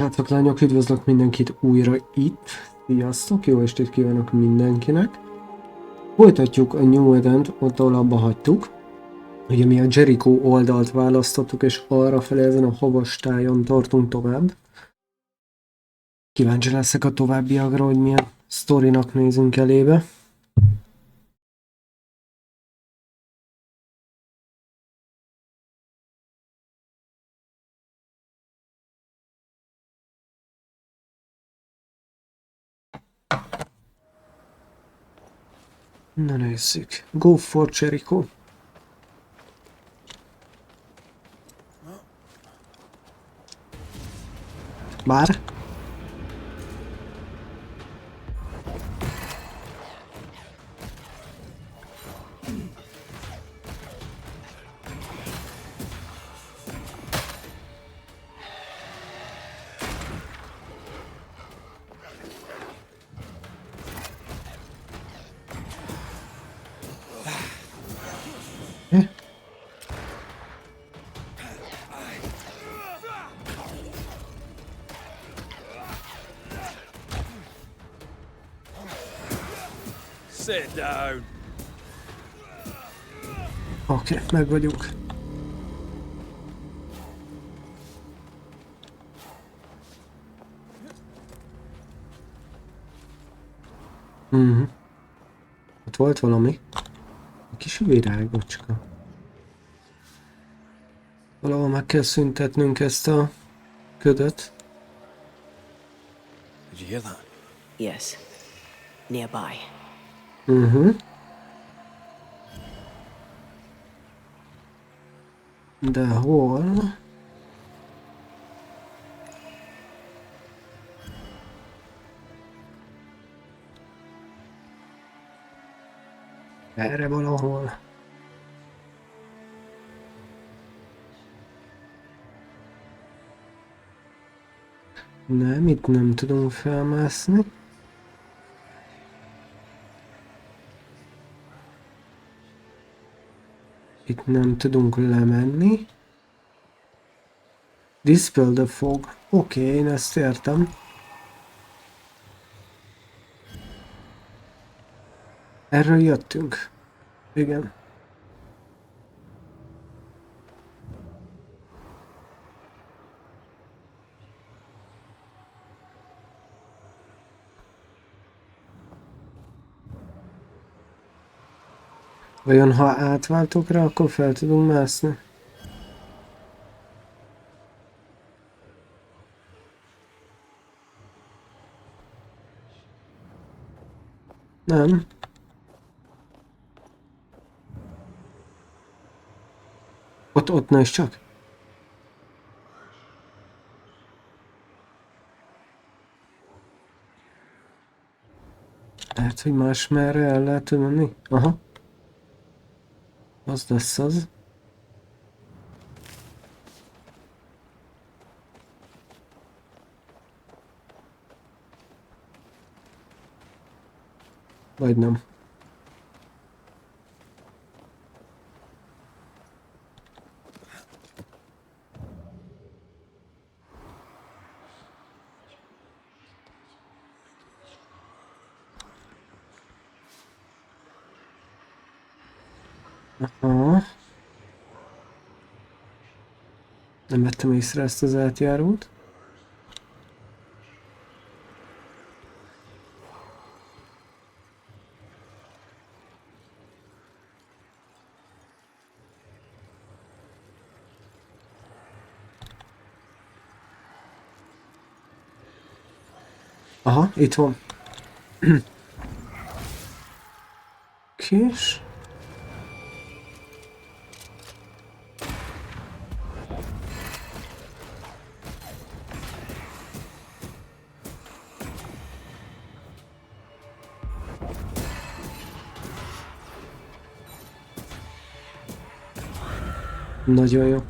Srácok, lányok, üdvözlök mindenkit újra itt. Sziasztok, jó estét kívánok mindenkinek. Folytatjuk a New Eden-t, ott ahol abba hagytuk. Ugye mi a Jericho oldalt választottuk, és arra felé ezen a havastájon tartunk tovább. Kíváncsi leszek a továbbiakra, hogy milyen sztorinak nézünk elébe. Na nézzük. Go for Jericho. Bár? Sit down. Oké, meg vagyok. Ott volt valami. A kis virágocska. Valahol meg kell szüntetnünk ezt a ködöt. Did you hear that? Yes. Nearby. De hol? Erre valahol. Nem, itt nem tudunk felmászni. Itt nem tudunk lemenni. Dispel the fog. Oké, én ezt értem. Erről jöttünk. Igen. Vajon ha átváltok rá, akkor fel tudunk mászni? Nem. Ott ne is csak. Lehet, hogy más merre el lehet menni? Aha. Az lesz az. Vagy nem. Aha. Nem vettem észre ezt az átjárót. Aha, itt van. Kis. Nagyon jó.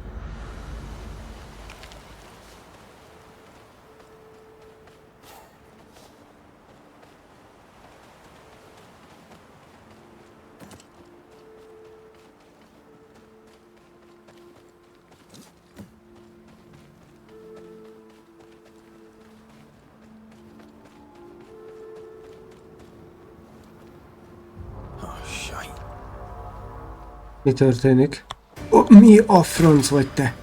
Mi történik? Oh, mi a franc vagy te?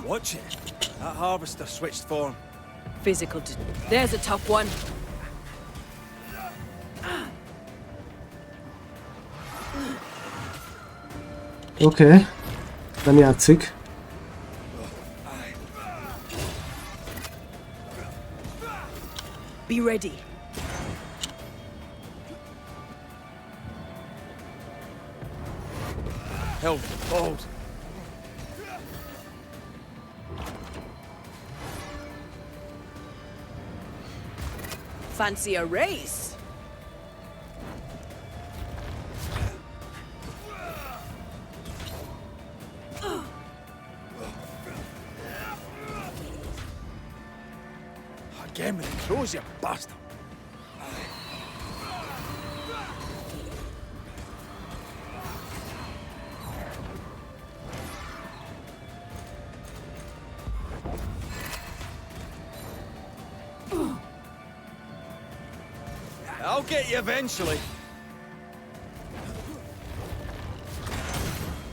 Watch it. That harvester switched form. Physical. There's a tough one. Oké. Nem játszik. Be ready. Held. Hold. Fancy a race? Again with the crows, you bastard. I'll get you eventually.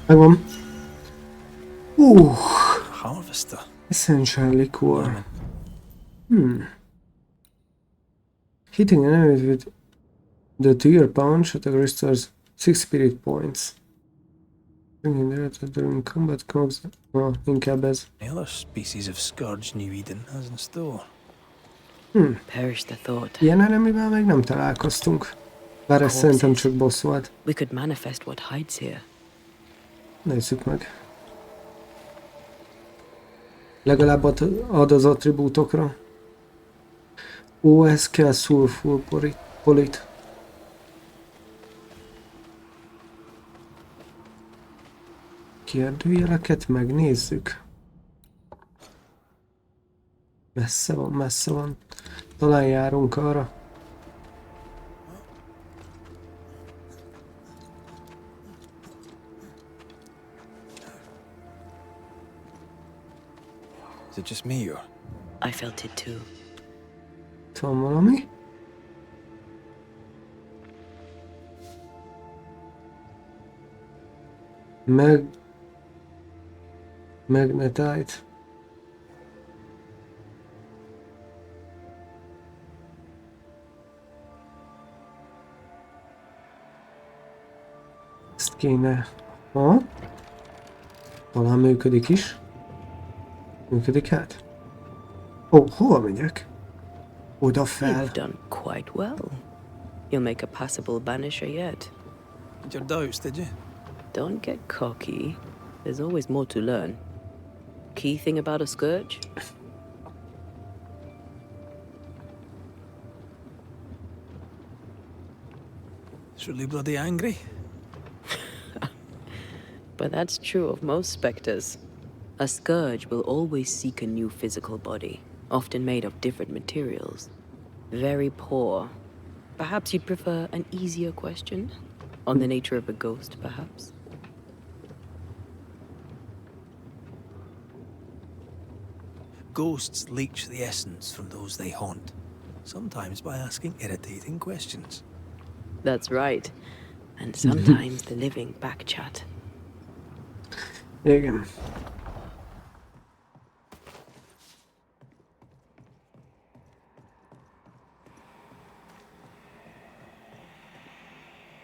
Megvan. Harvester. Essential liquor. Hitting an enemy with the trigger punch attack restores 6 spirit points. During combat cogs. Inkább ez. Another species of scourge New Eden has in store. Perish the thought. Ilyen enemivel még nem találkoztunk. Bár ez szerintem csak boss volt. We could manifest what hides here. Nézzük meg. Legalább ad az attribútokra. Ó, ez kell sulfur polit. Kérdőjeleket megnézzük. Messze van, messze van. Talán járunk arra. Is it just me or? I felt it too. Itt van valami. Magnetite. Ezt kéne. Ha? Talán működik is. Működik hát? Ó, hova megyek? Oda fel. You've done quite well. You'll make a passable banisher yet. Had your doubts, did you? Don't get cocky. There's always more to learn. Key thing about a scourge? It's really bloody angry. But that's true of most specters. A scourge will always seek a new physical body, often made of different materials. Very poor. Perhaps you'd prefer an easier question? On the nature of a ghost, perhaps? Ghosts leech the essence from those they haunt, sometimes by asking irritating questions. That's right. And sometimes the living backchat. Igen.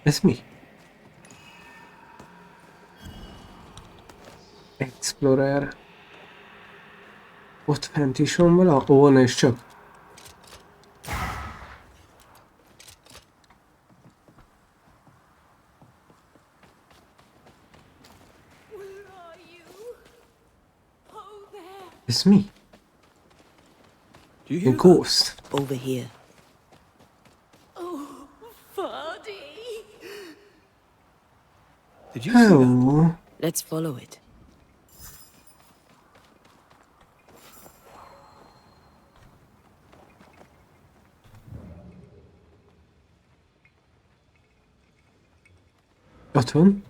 Ez mi? Explorer. Ott fent is van vala? Ó, nézd csak. Ez mi? Do you A hear that? ghost. Over here. Did you see that? Hello. Let's follow it. Ott van.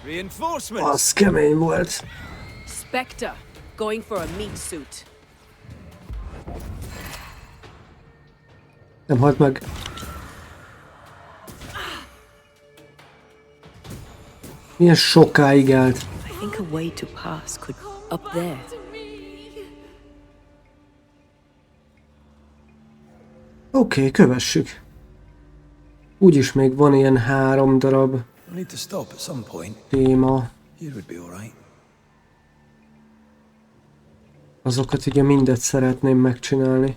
Reinforcements! Az kemény volt. Spectre, going for a meat suit. Nem halt meg. Milyen sokáig állt. I think a way to pass could up there. Oké, kövessük. Úgyis még van ilyen 3 darab I need to stop at some point. téma. Here would be all right. Azokat ugye mindet szeretném megcsinálni.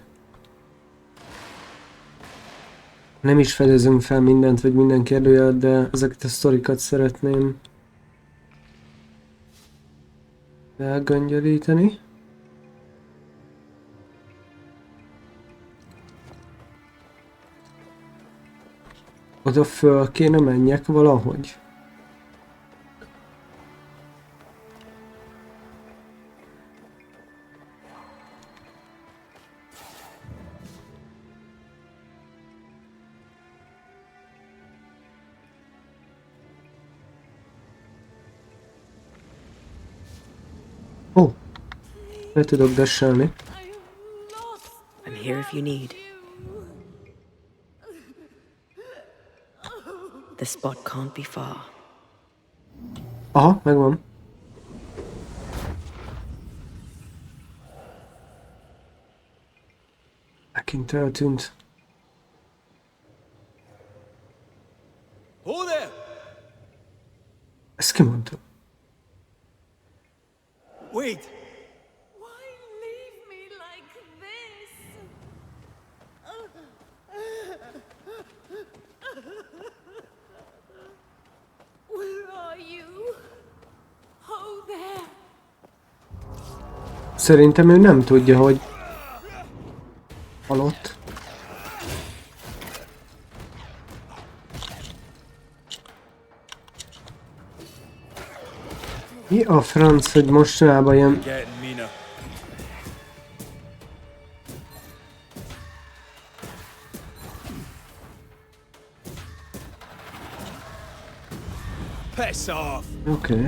Nem is fedezünk fel mindent, vagy minden kérdőjelet, de ezeket a sztorikat szeretném elgöngyölíteni. Oda föl kéne menjek valahogy. Ó, le tudok dasselni. I'm here if you need. The spot can't be far. Aha, megvan. Megint eltűnt. Hold there! Ezt ki mondta? Wait! Why leave me like this? Where are you? Oh, there. Szerintem ő nem tudja, hogy halott. Mi a franc, hogy mostanában ilyen... Getting meaner. Piss off! Oké.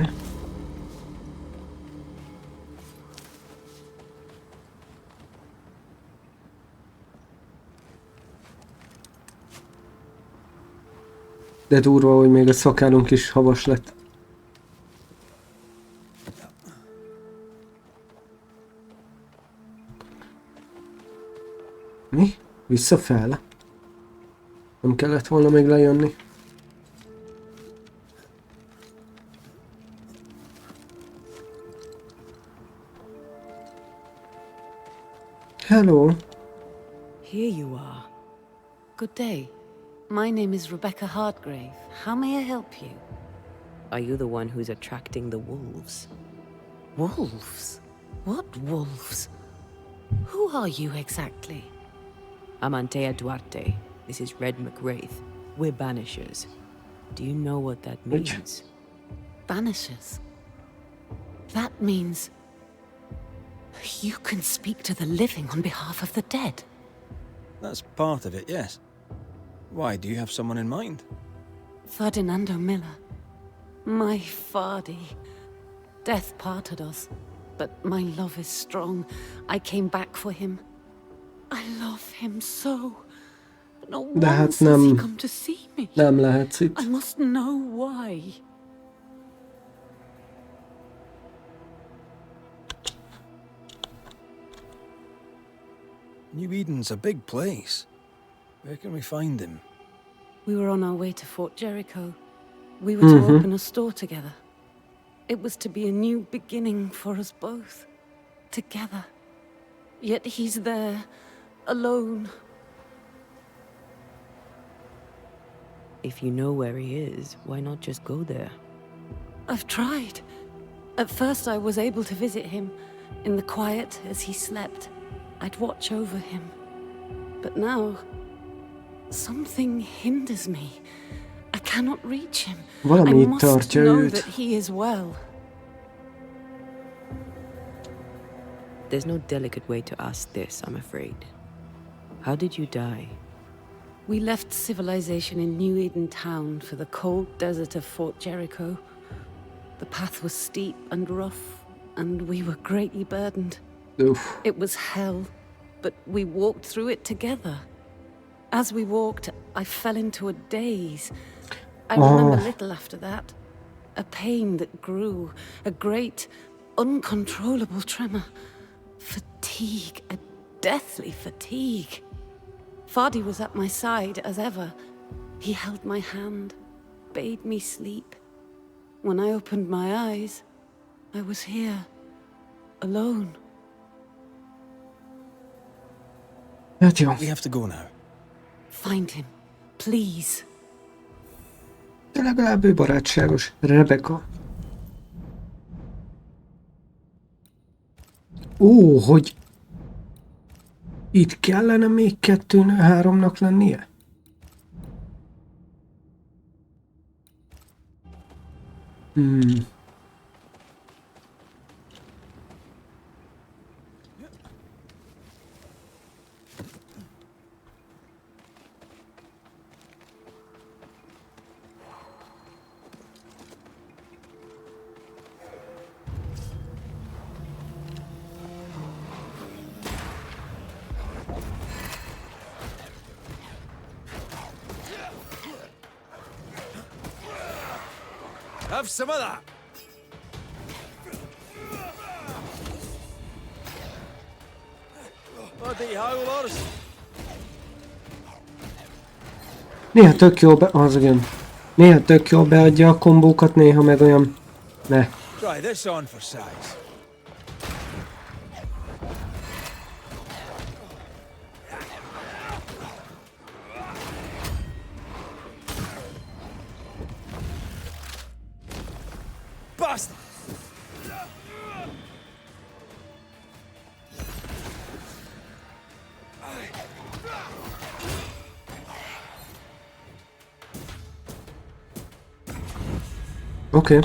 De durva, hogy még a szakálunk is havas lett. Mi? Visszafele? Nem kellett volna még lejönni? Hello. Here you are. Good day. My name is Rebecca Hardgrave. How may I help you? Are you the one who's attracting the wolves? Wolves? What wolves? Who are you exactly? I'm Antea Duarte. This is Red McWraith. We're Banishers. Do you know what that means? Banishers? That means... you can speak to the living on behalf of the dead. That's part of it, yes. Why, do you have someone in mind? Ferdinando Miller. My Fardy. Death parted us, but my love is strong. I came back for him. I love him so. But not De hát once has he nem, come to see me. nem lehetsz itt. I must know why. New Eden's a big place. Where can we find him? We were on our way to Fort Jericho. We were to open a store together. It was to be a new beginning for us both. Together. Yet he's there, alone. If you know where he is, why not just go there? I've tried. At first I was able to visit him. In the quiet, as he slept. I'd watch over him. But now... something hinders me. I cannot reach him. Valami I itt must tartja know őt. that he is well. There's no delicate way to ask this, I'm afraid. How did you die? We left civilization in New Eden town for the cold desert of Fort Jericho. The path was steep and rough, and we were greatly burdened. Uff. It was hell, but we walked through it together. As we walked, I fell into a daze. I remember little after that. A pain that grew, a great, uncontrollable tremor. Fatigue, a deathly fatigue. Fardy was at my side as ever. He held my hand, bade me sleep. When I opened my eyes, I was here, alone. Hát jó. We have to go now. Find him, please. De legalább ő barátságos. Rebecca. Ó, hogy itt kellene még 2-3-nak lennie? Have some of that. Bloody howlers. Néha tök jó az igen. Néha tök jó beadja a kombókat, néha meg olyan... Ne. Try this on for size. Bastard! Okay.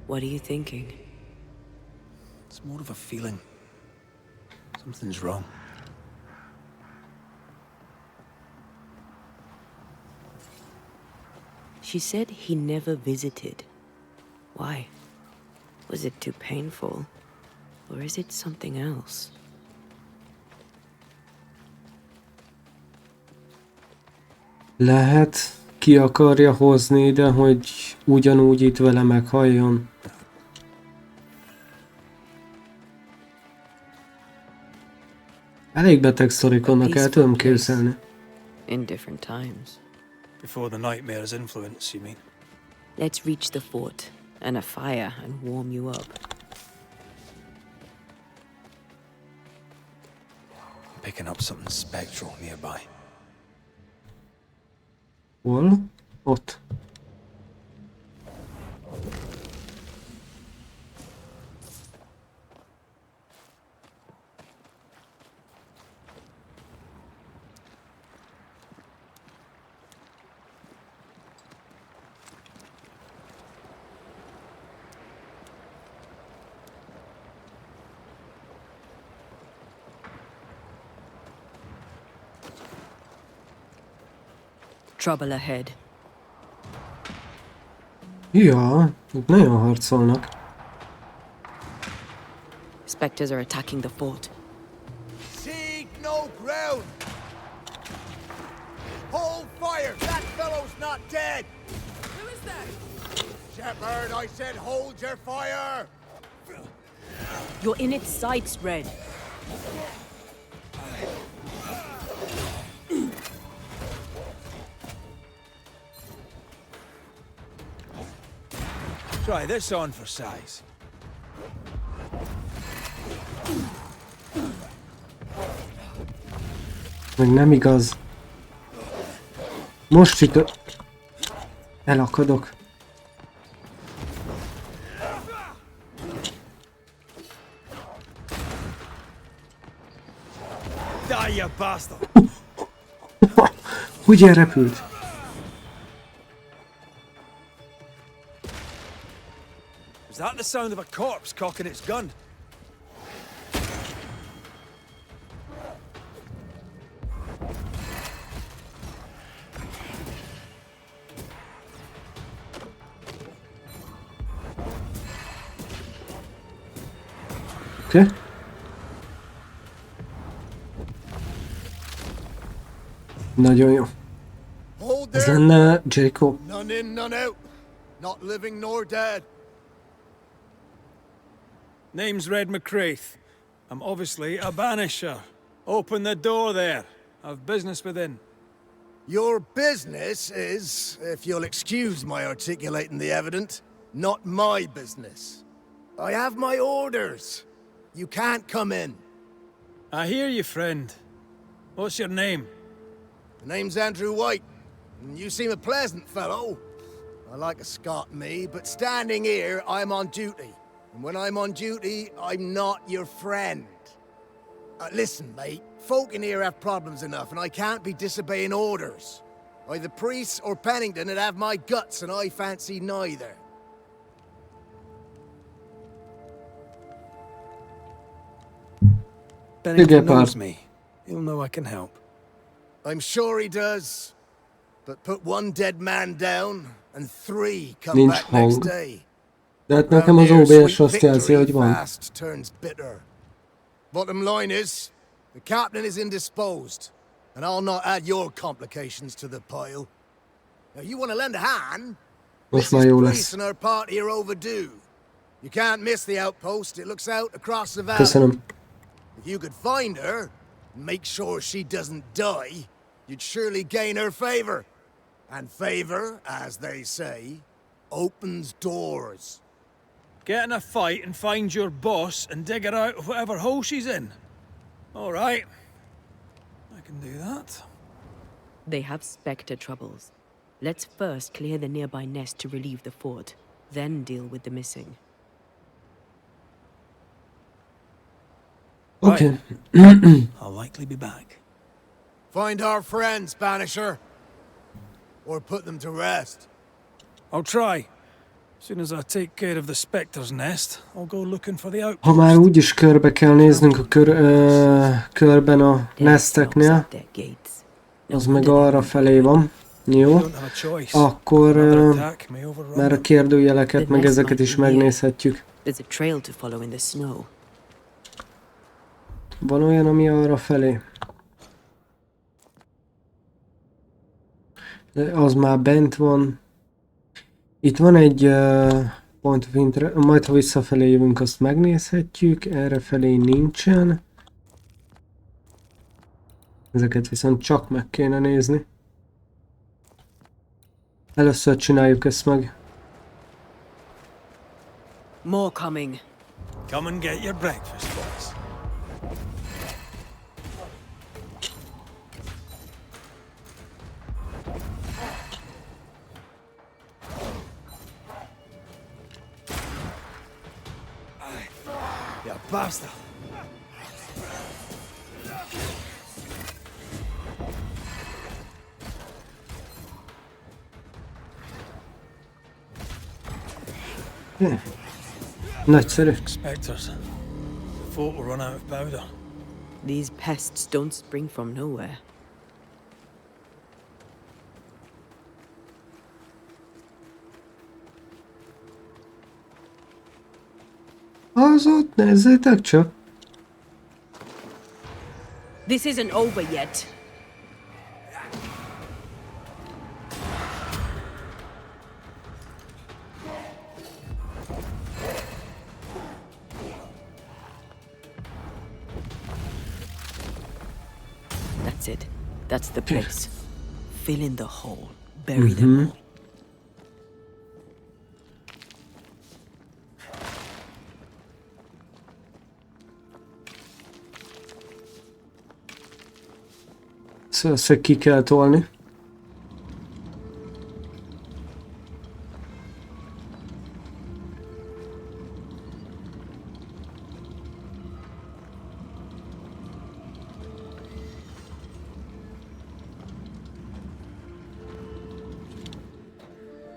What are you thinking? It's more of a feeling. Something's wrong. She said he never visited. Why? Was it too painful? Or is it something else? Lehet ki akarja hozni ide, hogy ugyanúgy itt vele meghalljon. Elég beteg sztorik vannak, el tudom képzelni. In different times. Before the nightmare's influence, you mean? Let's reach the fort and a fire and warm you up. I'm picking up something spectral nearby. Hol? Ott. Trouble ahead. Ja, itt nagyon harcolnak. Spectres are attacking the fort. Seek no ground! Hold fire! That fellow's not dead! Who is that? Shepherd, I said hold your fire! You're in its sights, Red. Try this on for size. Meg nem igaz. Most itt elakadok. Die, you bastard! Hogy elrepült? Is that the sound of a corpse cocking its gun? Oké. Nagyon jó. Hold Ez there. lenne Jericho. None in, none out. Not living nor dead. Name's Red McCraith. I'm obviously a banisher. Open the door there. I've business within. Your business is, if you'll excuse my articulating the evident, not my business. I have my orders. You can't come in. I hear you, friend. What's your name? The name's Andrew White, and you seem a pleasant fellow. I like a Scot, me, but standing here, I'm on duty. And when I'm on duty, I'm not your friend. Listen, mate, folk in here have problems enough, and I can't be disobeying orders. Either priests or Pennington would have my guts, and I fancy neither. Bennington knows me. He'll know I can help. I'm sure he does. But put one dead man down, and 3 come Nincs back next hang. day. De hát nekem az OBS azt jelzi, hogy van. Fast turns bitter. Bottom line is, the captain is indisposed, and I'll not add your complications to the pile. Now, you want to lend a hand? Most már jó Mrs. lesz. Priest and her party are overdue. You can't miss the outpost. It looks out across the valley. Köszönöm. If you could find her, and make sure she doesn't die, you'd surely gain her favor. And favor, as they say, opens doors. Get in a fight and find your boss and dig her out of whatever hole she's in. All right. I can do that. They have Spectre troubles. Let's first clear the nearby nest to relieve the fort, then deal with the missing. Oké. I'll likely be back. Find our friends, Banisher. Or put them to rest. I'll try. As soon as I take care of the Spectre's nest, I'll go looking for the Ha outpost. már úgyis körbe kell néznünk a körben a nesteknél, Their gates. az meg arra felé van. Jó. Don't have a choice. Akkor Another attack may overrun már a them. kérdőjeleket, meg ezeket is megnézhetjük. There's a trail to follow in the snow. Van olyan, ami arra felé. De az már bent van. Itt van egy point of interest, majd ha visszafelé jövünk, azt megnézhetjük. Erre felé nincsen. Ezeket viszont csak meg kéne nézni. Először csináljuk ezt meg. More coming. Come and get your breakfast, boys. You bastard! Nagyszerű. Spectres. The fort will run out of powder. These pests don't spring from nowhere. Az ott, nézzétek csak. This isn't over yet. That's it. That's the place. Fill in the hole. Bury them all. Szóval ezt ki kell tolni.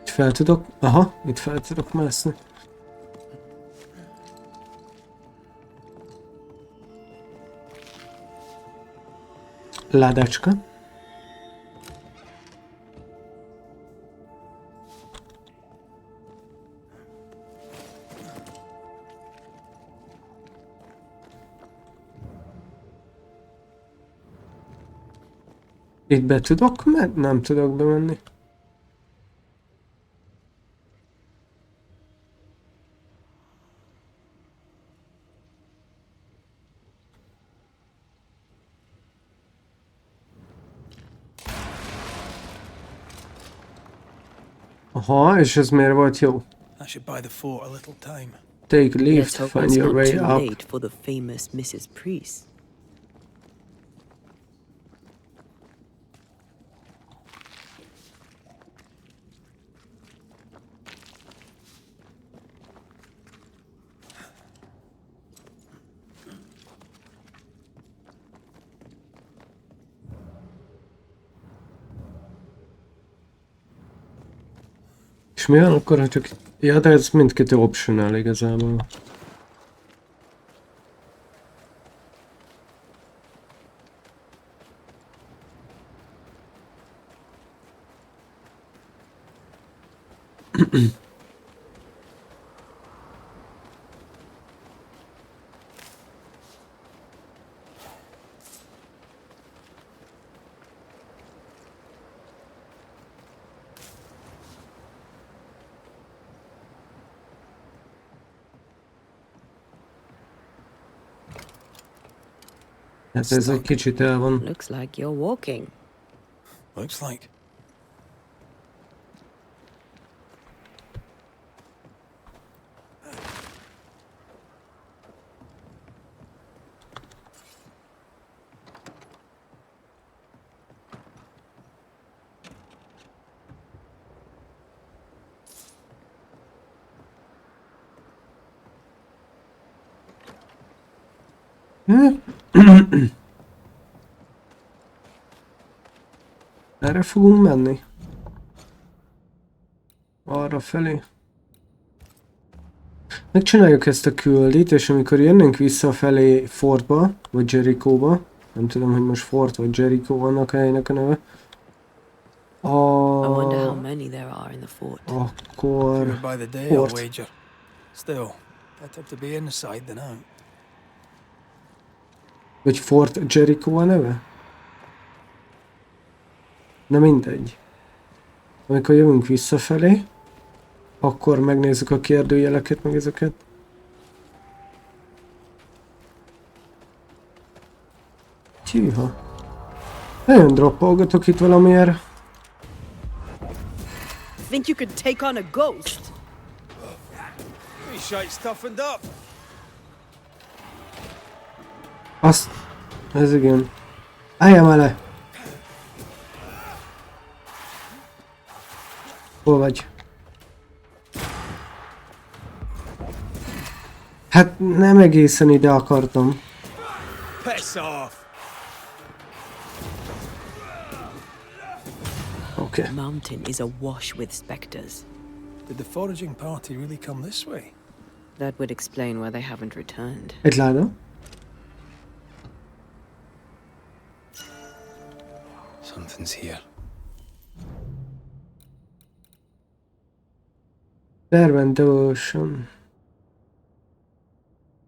Itt fel tudok? Aha, itt fel tudok mászni. Ládacska. Itt be tudok menni? Nem tudok bemenni. Aha, és ez miért volt jó? That should buy the fort a little time. Take a lift, Let's hope find it's your not way too up. late for the famous Mrs. Priest. És mi van akkor, ha csak... Ja, de ez mindkettő optional igazából. Hát ez egy kicsit el van. Looks like you're walking. Looks like. Erre fogunk menni? Arra felé? Megcsináljuk ezt a küldit, és amikor jönnénk visszafelé Fortba, vagy Jerichoba, nem tudom, hogy most Fort vagy Jericho vannak a helynek a neve. I wonder how many there are in the fort. Akkor... Fewer by the day, I'll Fort. wager. Still, better to be inside than out. Vagy Fort Jericho a neve? Na mindegy. Amikor jövünk visszafelé, akkor megnézzük a kérdőjeleket, meg ezeket. Tűha. Nagyon droppolgatok itt valamiért. Think you could take on a ghost? These shite's toughened up. Azt... Ez igen. Álljam ele! Hol vagy? Hát nem egészen ide akartam. Piss off. Oké. The mountain is awash with specters. Did the foraging party really come this way? That would explain why they haven't returned. Egy láda. Something's here. Servant devotion.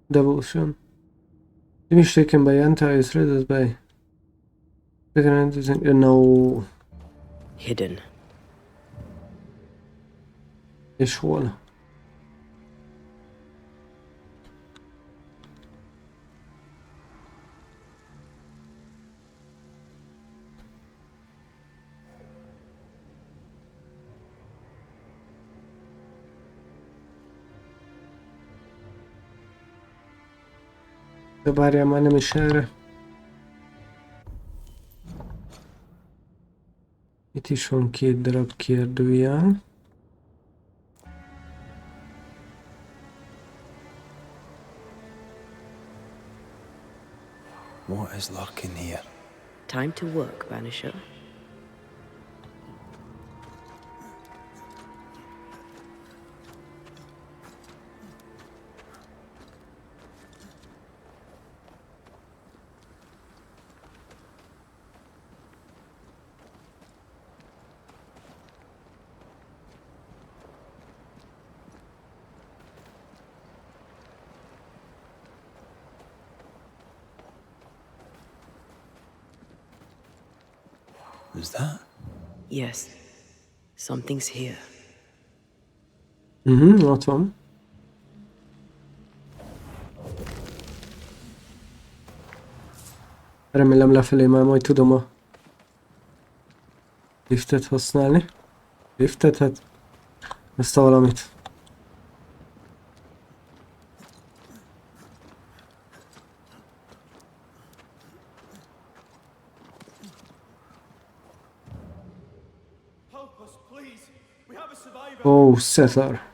Devotion. Image taken by Yanta is read by... No. Hidden. És hol? De várjál, már nem is erre. Itt is van 2 darab kérdőjel. What is lurking here? Time to work, Banisher. Was that? Yes. Something's here. Ott van. Remélem lefelé már majd tudom a liftet használni. Liftet, hát ezt a valamit. Oh, settler.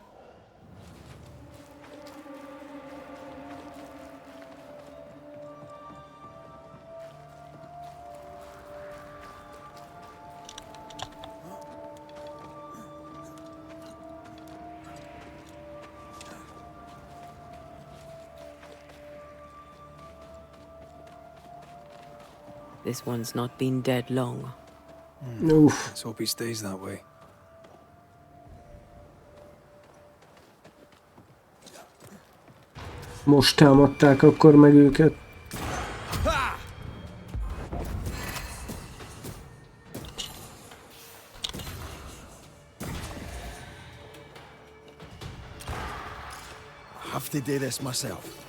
This one's not been dead long. Uff. Let's hope he stays that way. Most támadták akkor meg őket. I have to do this myself.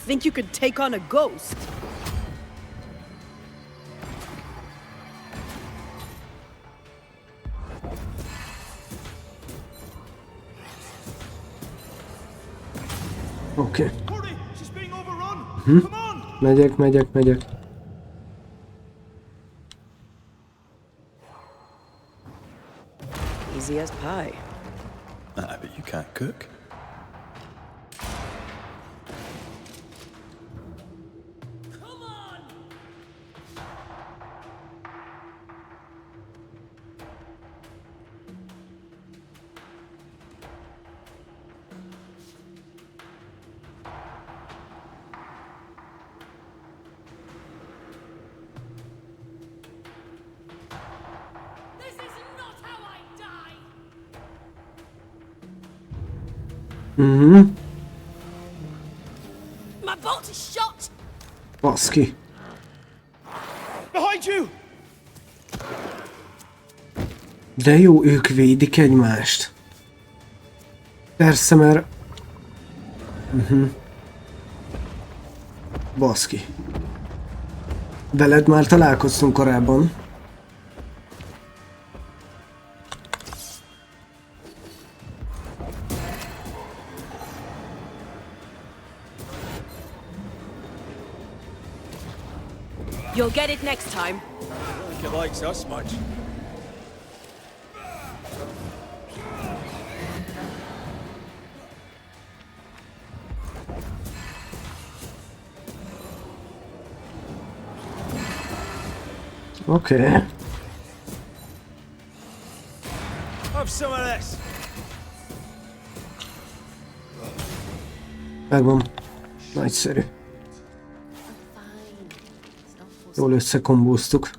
Think you could take on a ghost? Oké. Hurry! She's being overrun! Mhm. Come on! Megyek. Easy as pie. But you can't cook. My bolt is shot! Baszki. Behind you! De jó, ők védik egymást. Persze, mert... Baszki. Veled már találkoztunk korábban. You'll get it next time. I think he likes us much. Oké. Have some of this. Megvan. Nagyszerű. Jól összekombóztuk.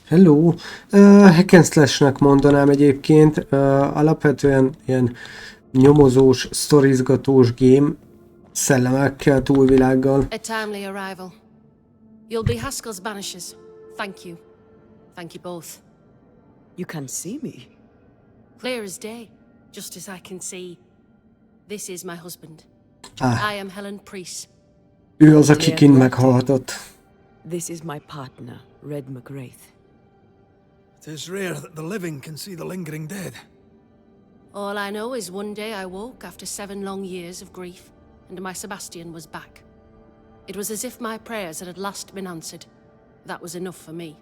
Hello! Hack and Slash-nek mondanám egyébként. Alapvetően ilyen nyomozós, sztorizgatós game szellemekkel, túlvilággal. A timely arrival. You'll be Haskell's Banishers. Thank you. Thank you both. You can see me. Clear as day, just as I can see. This is my husband. I am Helen Priest. Ő az, aki kint meghalhatott. This is my partner, Red McGrath. It is rare that the living can see the lingering dead. All I know is one day I woke after 7 long years of grief, and my Sebastian was back. It was as if my prayers had at last been answered. That was enough for me.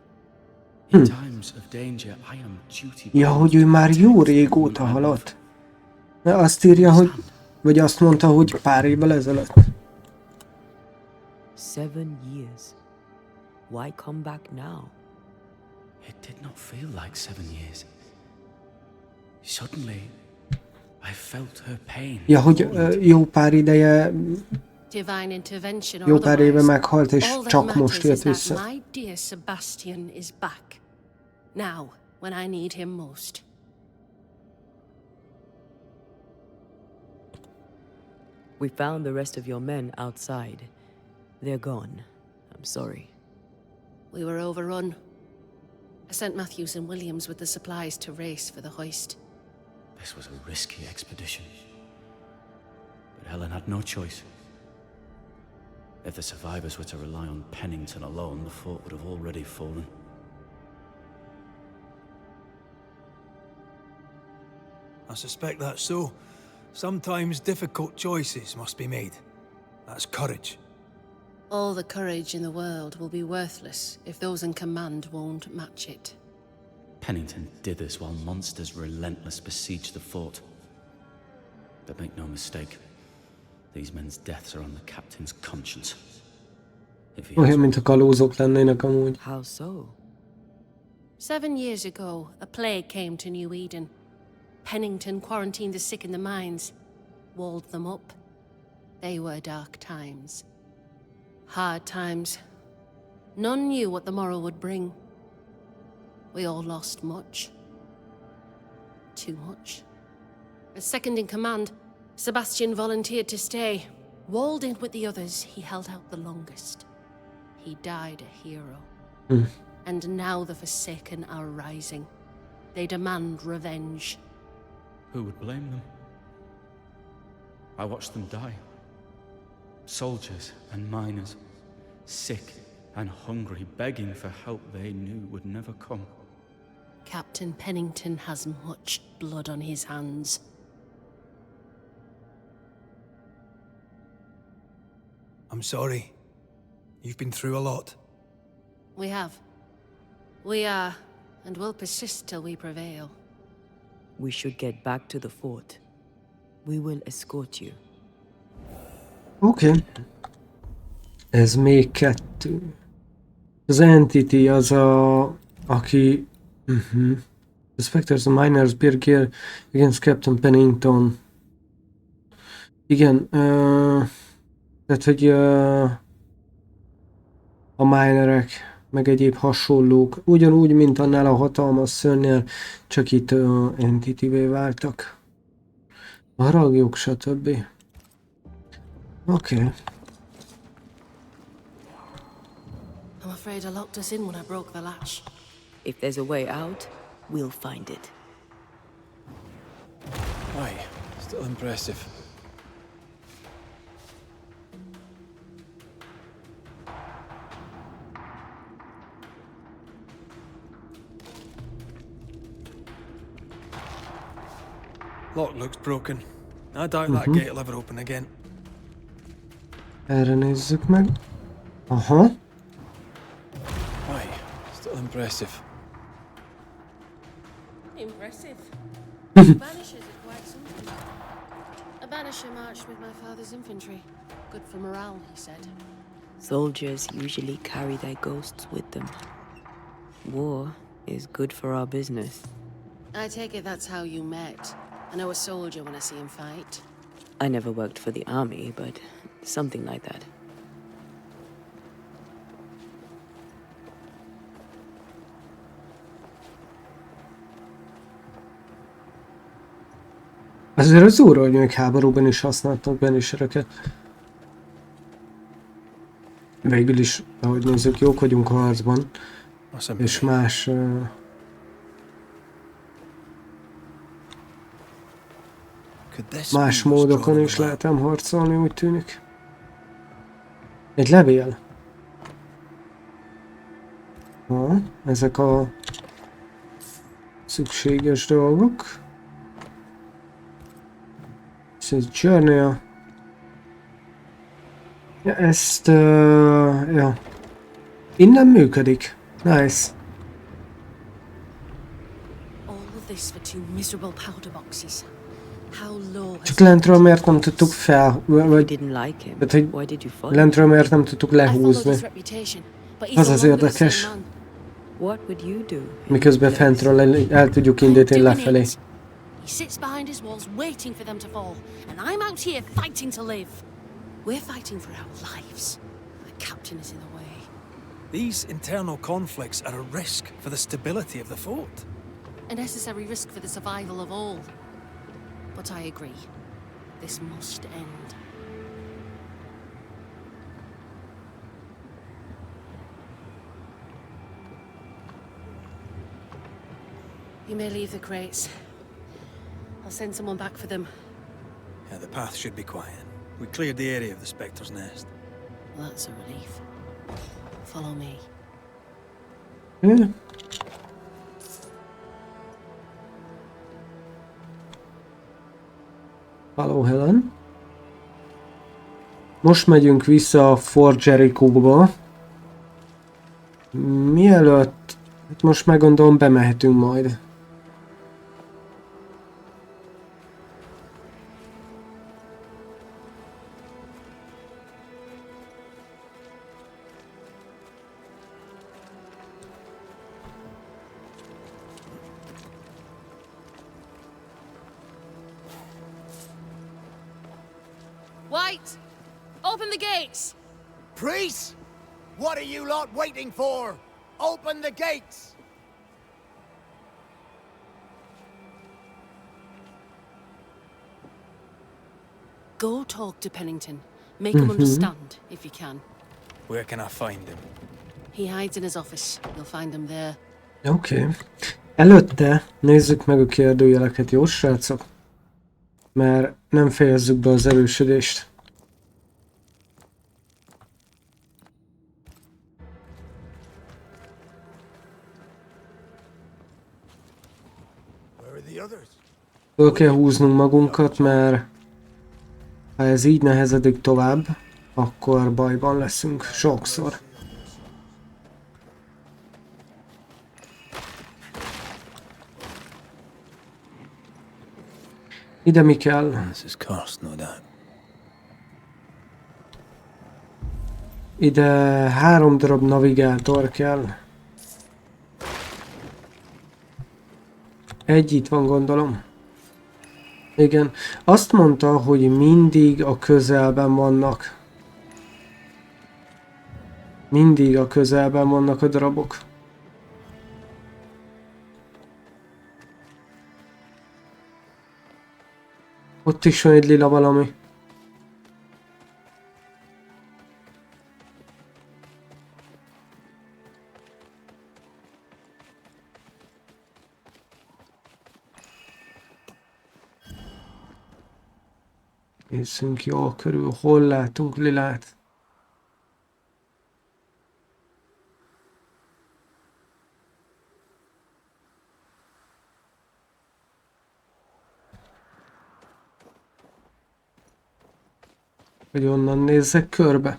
In times of danger, I am duty. Ja, hogy ő már jó régóta halott. De azt írja, hogy... Vagy azt mondta, hogy pár évvel ezelőtt. 7 years. Why come back now? It did not feel like 7 years. Suddenly, I felt her pain. Ja, hogy jó pár ideje, Divine intervention or jó pár éve otherwise, meghalt, és all that csak most matters jött is that vissza. my dear Sebastian is back. Now, when I need him most. We found the rest of your men outside. They're gone. I'm sorry. We were overrun. I sent Matthews and Williams with the supplies to race for the hoist. This was a risky expedition. But Helen had no choice. If the survivors were to rely on Pennington alone, the fort would have already fallen. I suspect that's so. Sometimes difficult choices must be made. That's courage. All the courage in the world will be worthless if those in command won't match it. Pennington did this while monsters relentless besieged the fort. But make no mistake, these men's deaths are on the captain's conscience. If he Olyan, mint a kalózok lennének amúgy. How so? 7 years ago, a plague came to New Eden. Pennington quarantined the sick in the mines, walled them up. They were dark times. Hard times. None knew what the morrow would bring. We all lost much. Too much. As second in command, Sebastian volunteered to stay. Walled in with the others, he held out the longest. He died a hero. And now the Forsaken are rising. They demand revenge. Who would blame them? I watched them die. Soldiers and miners, sick and hungry, begging for help they knew would never come. Captain Pennington has much blood on his hands. I'm sorry. You've been through a lot. We have. We are, and will persist till we prevail. We should get back to the fort. We will escort you. Oké. Ez még 2. Az Entity az aki... The Spectres, the Miners, Birgir against Captain Pennington. Igen, tehát hogy a minerek, meg egyéb hasonlók, ugyanúgy, mint annál a hatalmas szörnynél, csak itt Entity-vé váltak. Haragjuk, stb. Oké. I'm afraid I locked us in when I broke the latch. If there's a way out, we'll find it. Aye, still impressive. Lock looks broken. I doubt that gate will ever open again. Erre nézzük meg. Aha. Aye, still impressive. Impressive. Banishers are quite something. A banisher marched with my father's infantry. Good for morale, he said. Soldiers usually carry their ghosts with them. War is good for our business. I take it that's how you met. I know a soldier when I see him fight. I never worked for the army, but something like that. Azért az úrra, hogy még háborúban is használtak Banishereket. Végül is, ahogy nézzük, jók vagyunk a harcban. És más módokon is lehetem harcolni, úgy tűnik. Egy levél. Ezek a szükséges dolgok. Ez journey. Ja, ezt... ja. Innen működik. Nice. Csak lentről miért nem tudtuk fel... vagy... Tehát, hogy lentről miért nem tudtuk lehúzni. Az az érdekes. Miközben fentről el tudjuk indítani lefelé. He sits behind his walls waiting for them to fall, and I'm out here fighting to live. We're fighting for our lives. The captain is in the way. These internal conflicts are a risk for the stability of the fort. A necessary risk for the survival of all. But I agree. This must end. You may leave the crates. I'll send someone back for them. Yeah, the path should be quiet. We cleared the area of the Spectre's nest. Well, that's a relief. Follow me. Yeah. Hello, Helen. Most megyünk vissza a Fort Jericho-ba. Mielőtt, most meggondolom, bemehetünk majd. White! Open the gates! Priests? What are you lot waiting for? Open the gates! Go talk to Pennington. Make him understand, if you can. Where can I find him? He hides in his office. You'll find him there. Oké. Előtte nézzük meg a kérdőjeleket, jó srácok? Mert nem fejezzük be az erősödést. Where are the others? Föl kell húznunk magunkat, mert ha ez így nehezedik tovább, akkor bajban leszünk sokszor. Ide mi kell? This is cursed, no doubt. Ide 3 darab navigátor kell. Egy itt van, gondolom. Igen. Azt mondta, hogy mindig a közelben vannak. Mindig a közelben vannak a darabok. Ott is van egy lila valami. Nézzünk jól körül, hol látunk lilát. Hogy onnan nézzek körbe.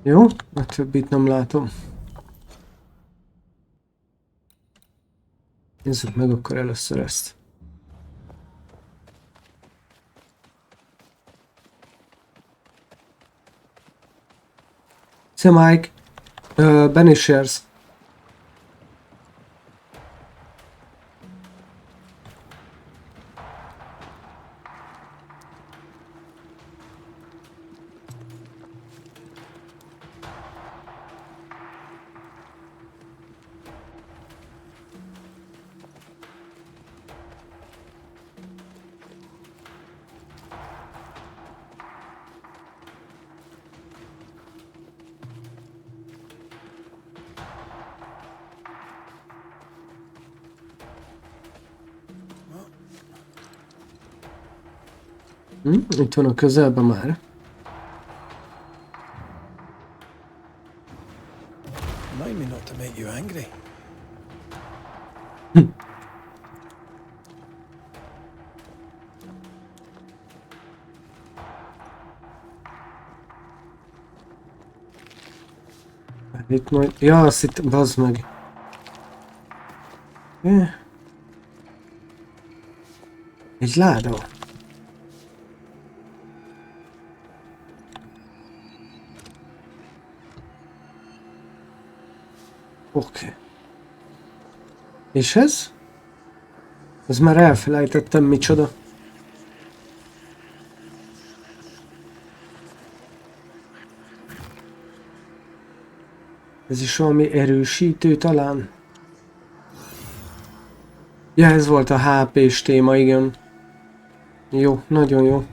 Jó, a többit nem látom. Nézzük meg akkor először ezt. Szia Mike! Banishers. Itt van a közelben már. Remind me not to make you angry. Itt majd... Ja, azt itt, bazd meg. Egy láda. Oké. És ez? Ez már elfelejtettem micsoda. Ez is valami erősítő talán? Ja, ez volt a HP-s téma, igen. Jó, nagyon jó.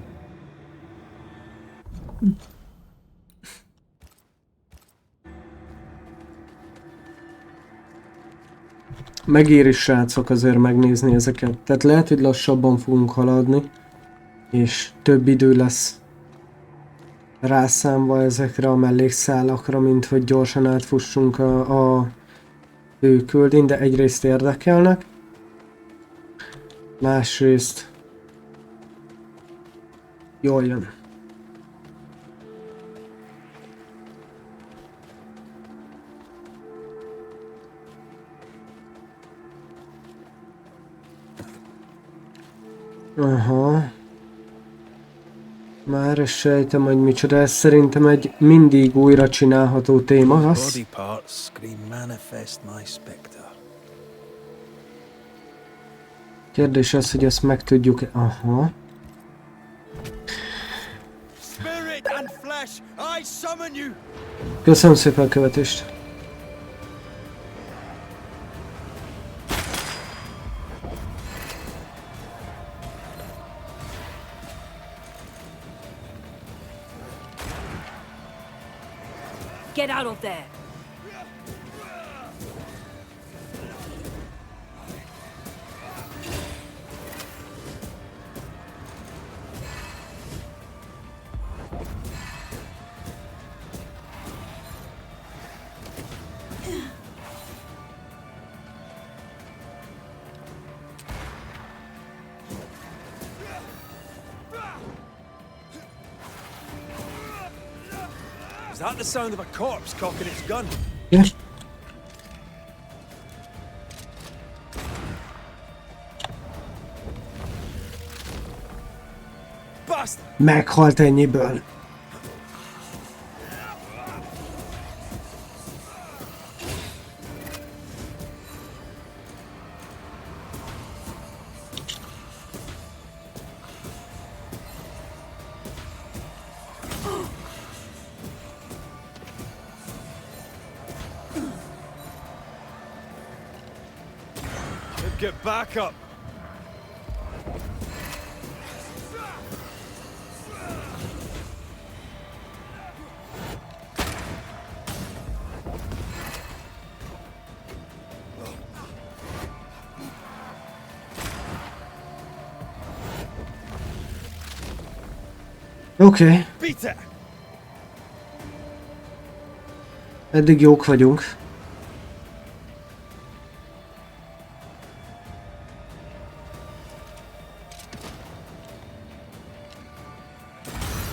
Megéri, srácok, azért megnézni ezeket. Tehát lehet, hogy lassabban fogunk haladni, és több idő lesz rászámva ezekre a mellékszálakra, mint hogy gyorsan átfussunk a főköldén, de egyrészt érdekelnek, másrészt jól jön. Aha. Már ezt sejtem, hogy micsoda, ez szerintem egy mindig újra csinálható téma, az? Body parts scream manifest my spectre. Kérdés az, hogy ezt meg tudjuk... Aha. Spirit and flesh, I summon you! Köszönöm szépen a követést. Get out of there! Is that the sound of a corpse cocking its gun? Ja. Bastard! Meghalt ennyiből. Get back up! Oké. Beat it! Eddig jók vagyunk.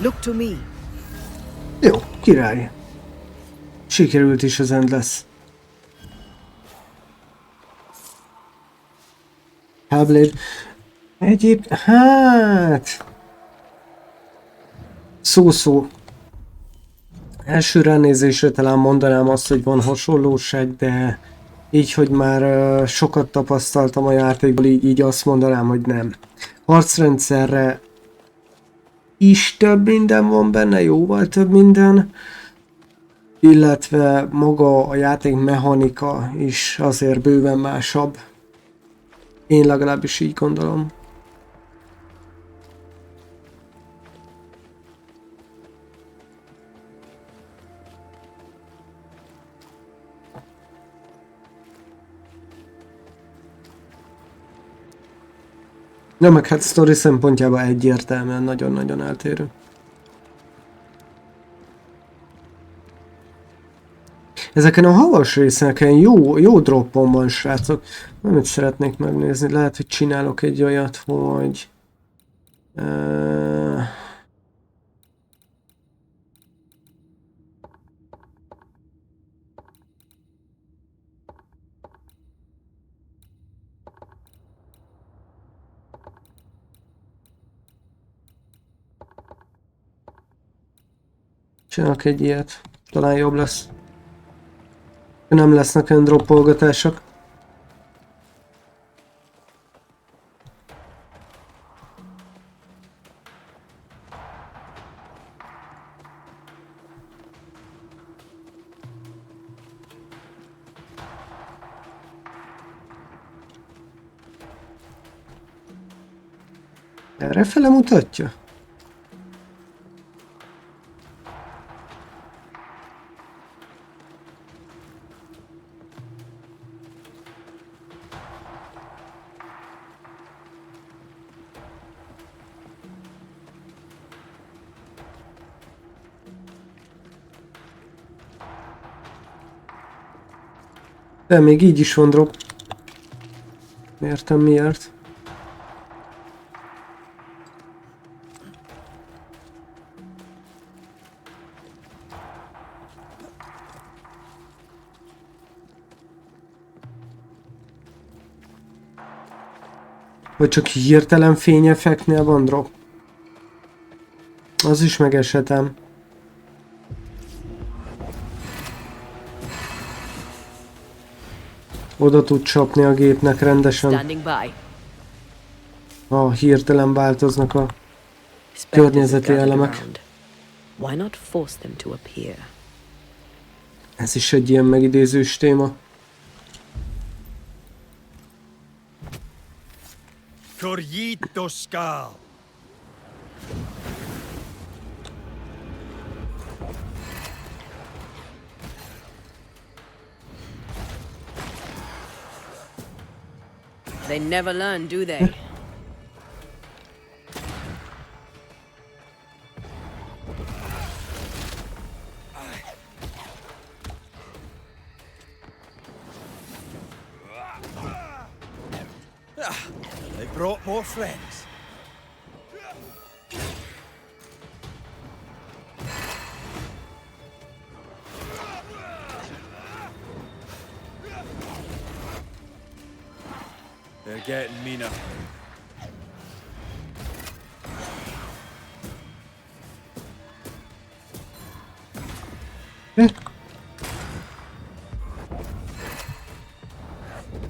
Look to me. Jó, király. Sikerült is az end lesz. Hellblade. Hát... Szó-szó. Első ránézésre talán mondanám azt, hogy van hasonlóság, de így, hogy már sokat tapasztaltam a játékból, így azt mondanám, hogy nem. Harcrendszerre is több minden van benne, jóval több minden, illetve maga a játék mechanika is azért bőven másabb. Én legalábbis így gondolom. Na meg hát sztori szempontjában egyértelműen nagyon-nagyon eltérő. Ezeken a havas részeken jó droppon van, srácok. Amit szeretnék megnézni, lehet, hogy csinálok egy olyat, hogy... Csinálok egy ilyet. Talán jobb lesz. Nem lesznek olyan droppolgatások. Errefele mutatja? De még így is van drop. Értem miért. Vagy csak hirtelen fényeffektnél van drop. Az is megesetem. Oda tud csapni a gépnek rendesen. Ha hirtelen változnak a környezeti elemek. Why not force them to appear? Ez is egy ilyen megidézős téma. Corjito skal. They never learn, do they? They brought more friends. They're getting meaner.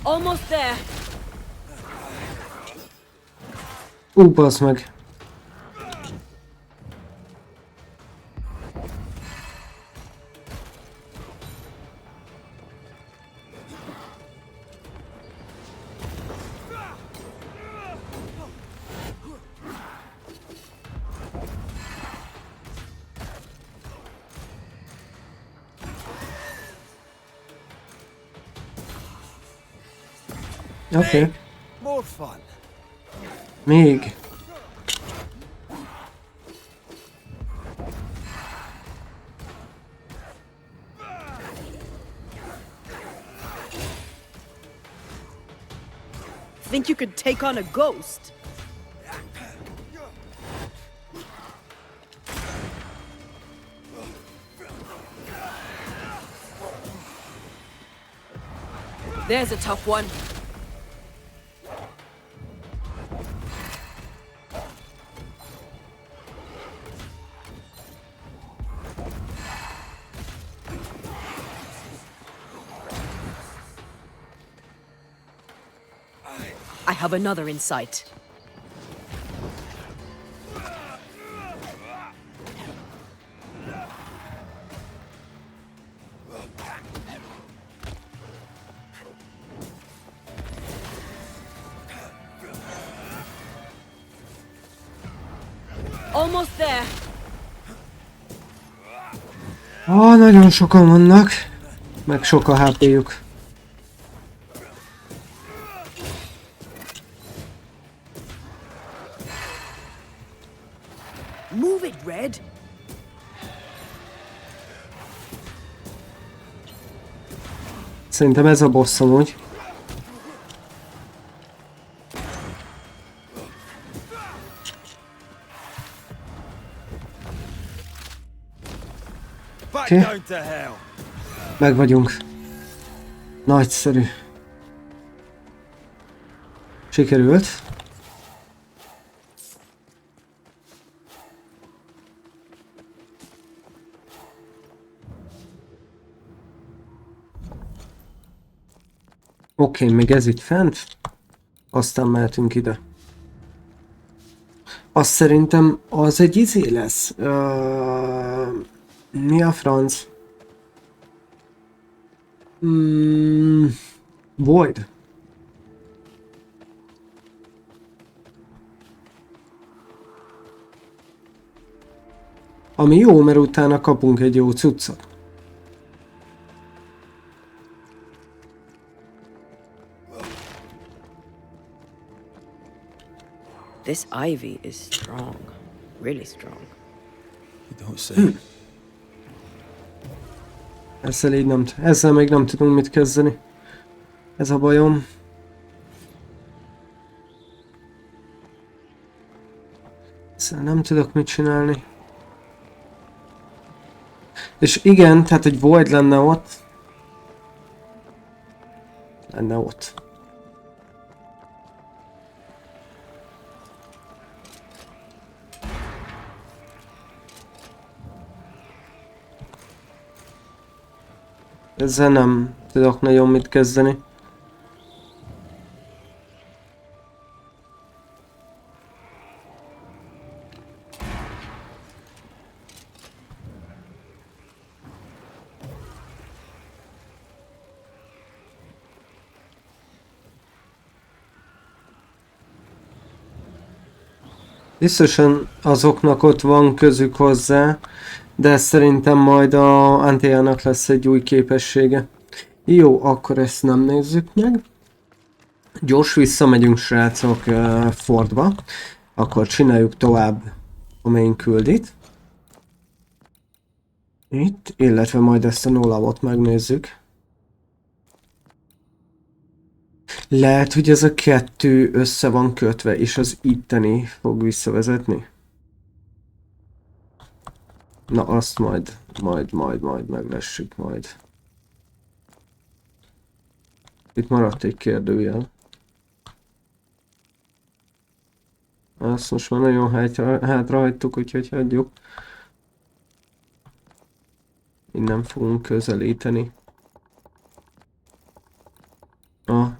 Almost there. Basz meg. Oké. More fun. Még. Think you could take on a ghost? There's a tough one. I have another in sight. Almost there. Nagyon sokan vannak. Meg sok a HP-juk. Move it, Red. Szerintem ez a boss amúgy. Back Okay. down to hell. Meg vagyunk. Nagyszerű. Sikerült. Oké, még ez itt fent. Aztán mehetünk ide. Azt szerintem az egy izé lesz. Mi a franc? Void. Ami jó, mert utána kapunk egy jó cuccot. This ivy is strong. Really strong. You don't say. Ezzel még nem tudunk mit kezdeni. Ez a bajom. Ezzel nem tudok mit csinálni. És igen, tehát egy void lenne ott. Lenne ott. Ezzel nem tudok nagyon mit kezdeni. Biztosan azoknak ott van közük hozzá, de szerintem majd a Antéának lesz egy új képessége. Jó, akkor ezt nem nézzük meg. Gyors visszamegyünk, srácok, Fordba. Akkor csináljuk tovább a main küldit. Itt, illetve majd ezt a nólabot megnézzük. Lehet, hogy ez a kettő össze van kötve, és az itteni fog visszavezetni. Na, azt majd meglessük majd. Itt maradt egy kérdőjel. Azt most már nagyon hátra hagytuk, úgyhogy hagyjuk. Innen fogunk közelíteni.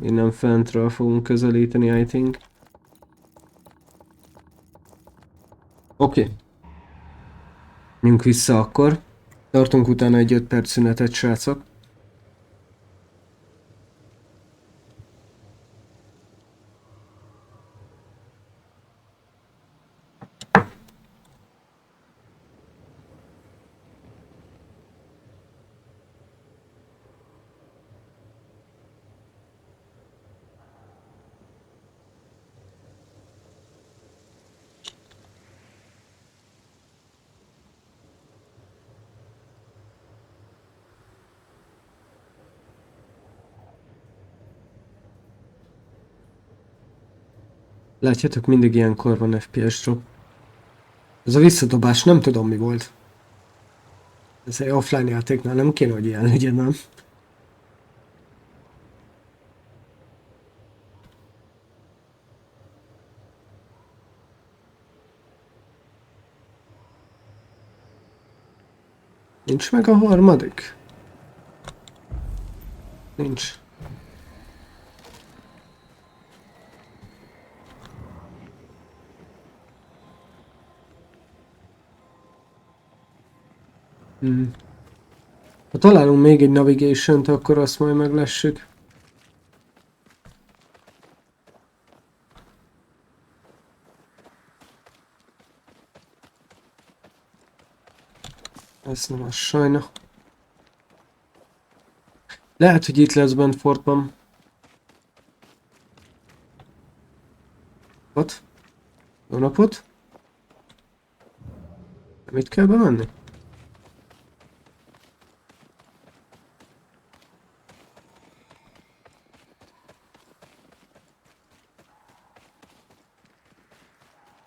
Innen fentről fogunk közelíteni, I think. Oké. Menjünk vissza akkor. Tartunk utána egy 5 perc szünetet, srácok. Látjátok, mindig ilyenkor van FPS drop. Ez a visszadobás nem tudom mi volt. Ez egy offline játéknál nem kéne, hogy ilyen legyen, nem? Nincs meg a harmadik? Nincs. Ha találunk még egy navigation-t, akkor azt majd meglessük. Ez nem az, sajna. Lehet, hogy itt lesz bent Fortban. Ott? Jó napot? Mit kell bemenni?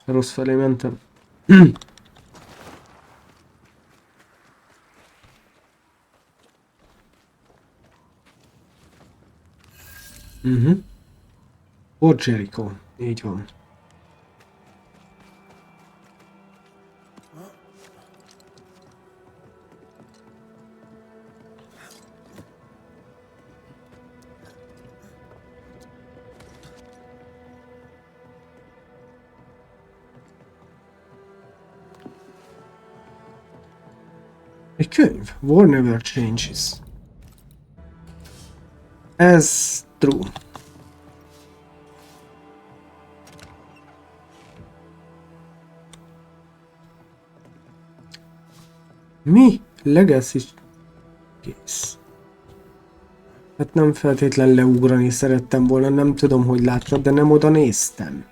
Rossz felé mentem. Fort Jericho. Így van. Egy könyv. War never changes. Ez true. Mi? Legacy? Kész. Hát nem feltétlen leugrani szerettem volna, nem tudom, hogy láttad, de nem oda néztem.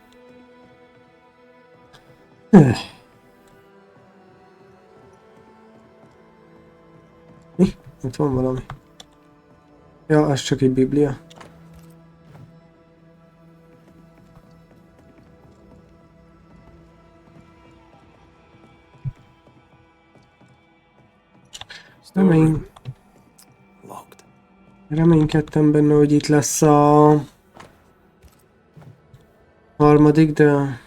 Mi? Itt van valami. Ja, ez csak egy biblia. Reménykedtem benne, hogy itt lesz a harmadik, de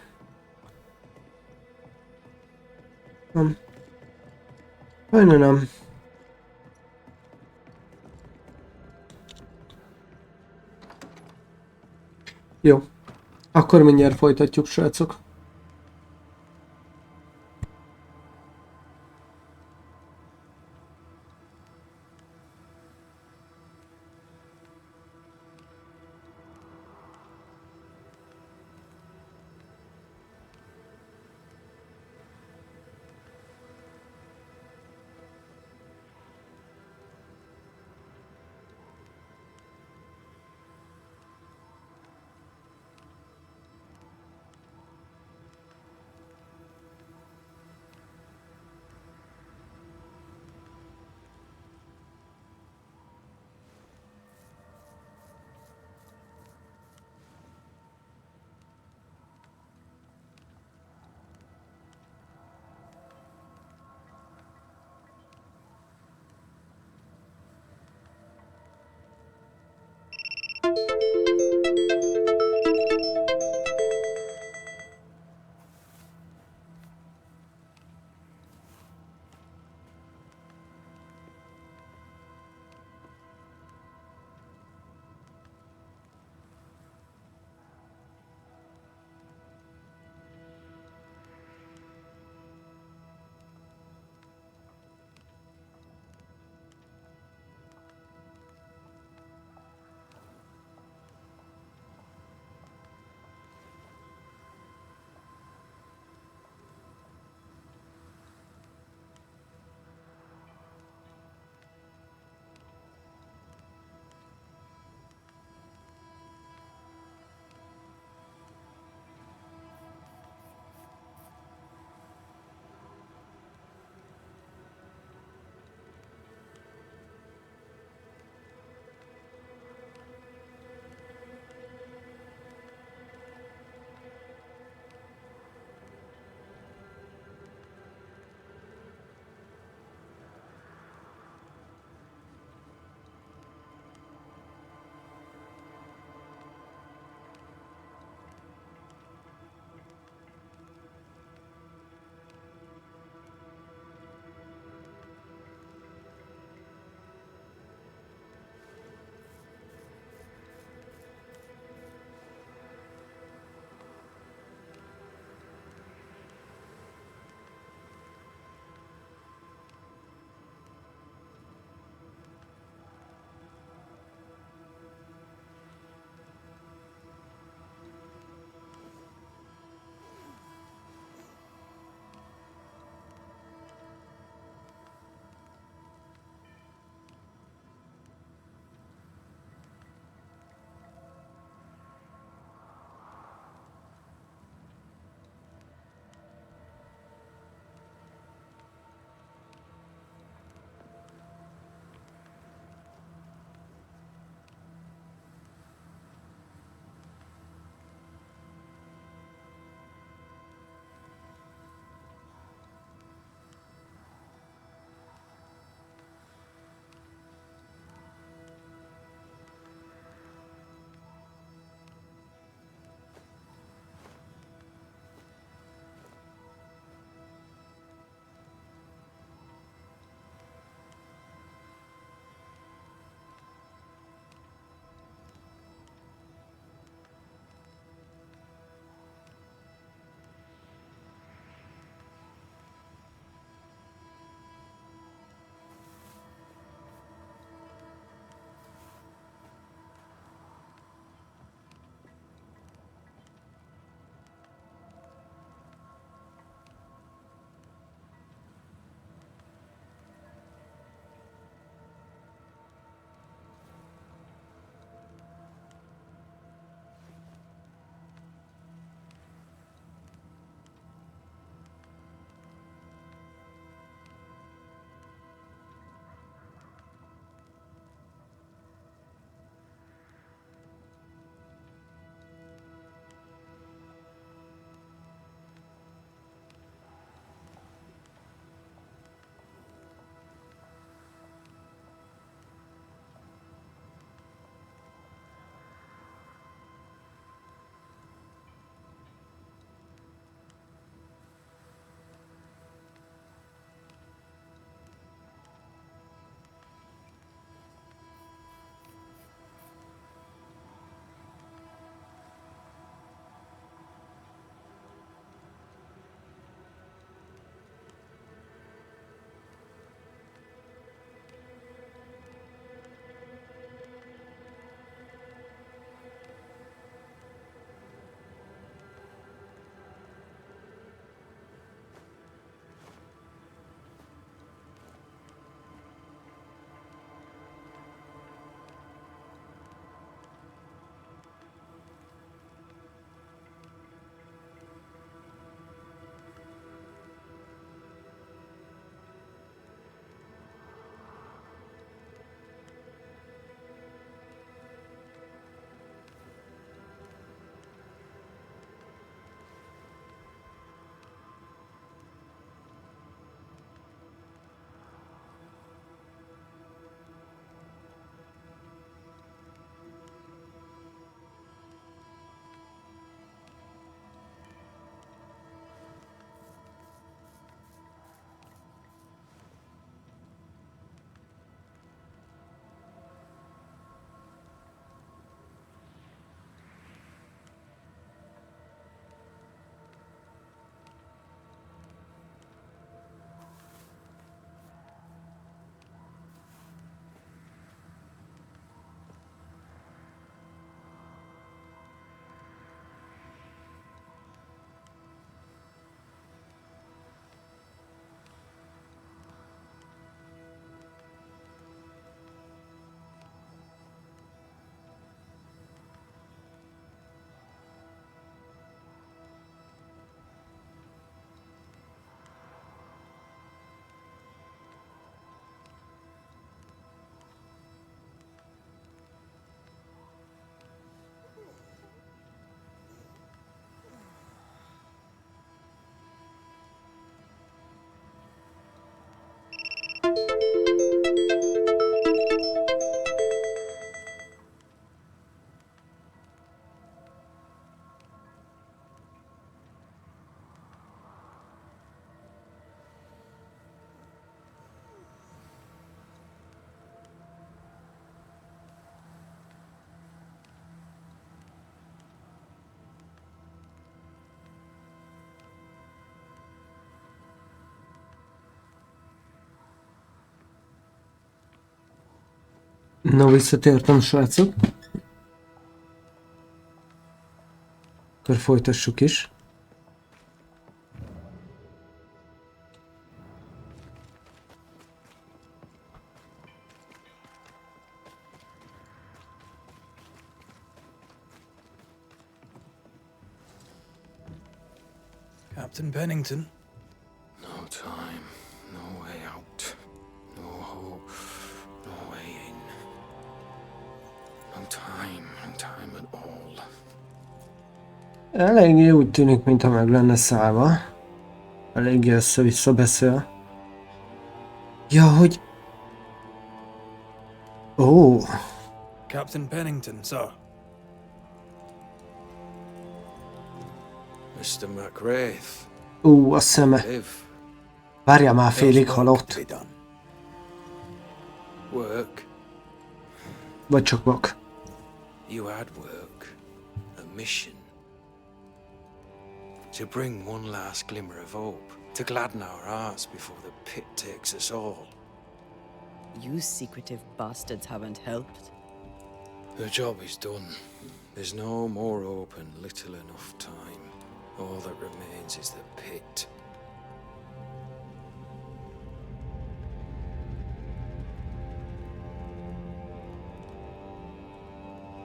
nem. Sajnálom nem. Jó. Akkor mindjárt folytatjuk, srácok. Na, visszatértem, srácok. Akkor folytassuk is. Captain Pennington. No time, no way out, no hope, no way in. No time at all. Eléggé úgy tűnik, mintha meg lenne szállva. Eléggé össze-vissza beszél. Ja, hogy... Ó, Captain Pennington, sir. Mr. McWraith, ó, a szeme. live, Várjál már, félig There's work halott. to be done. work. Vagy csak vak. You had work, a mission. To bring one last glimmer of hope, to gladden our hearts before the pit takes us all. You secretive bastards haven't helped. The job is done. There's no more hope and little enough time. All that remains is the pit.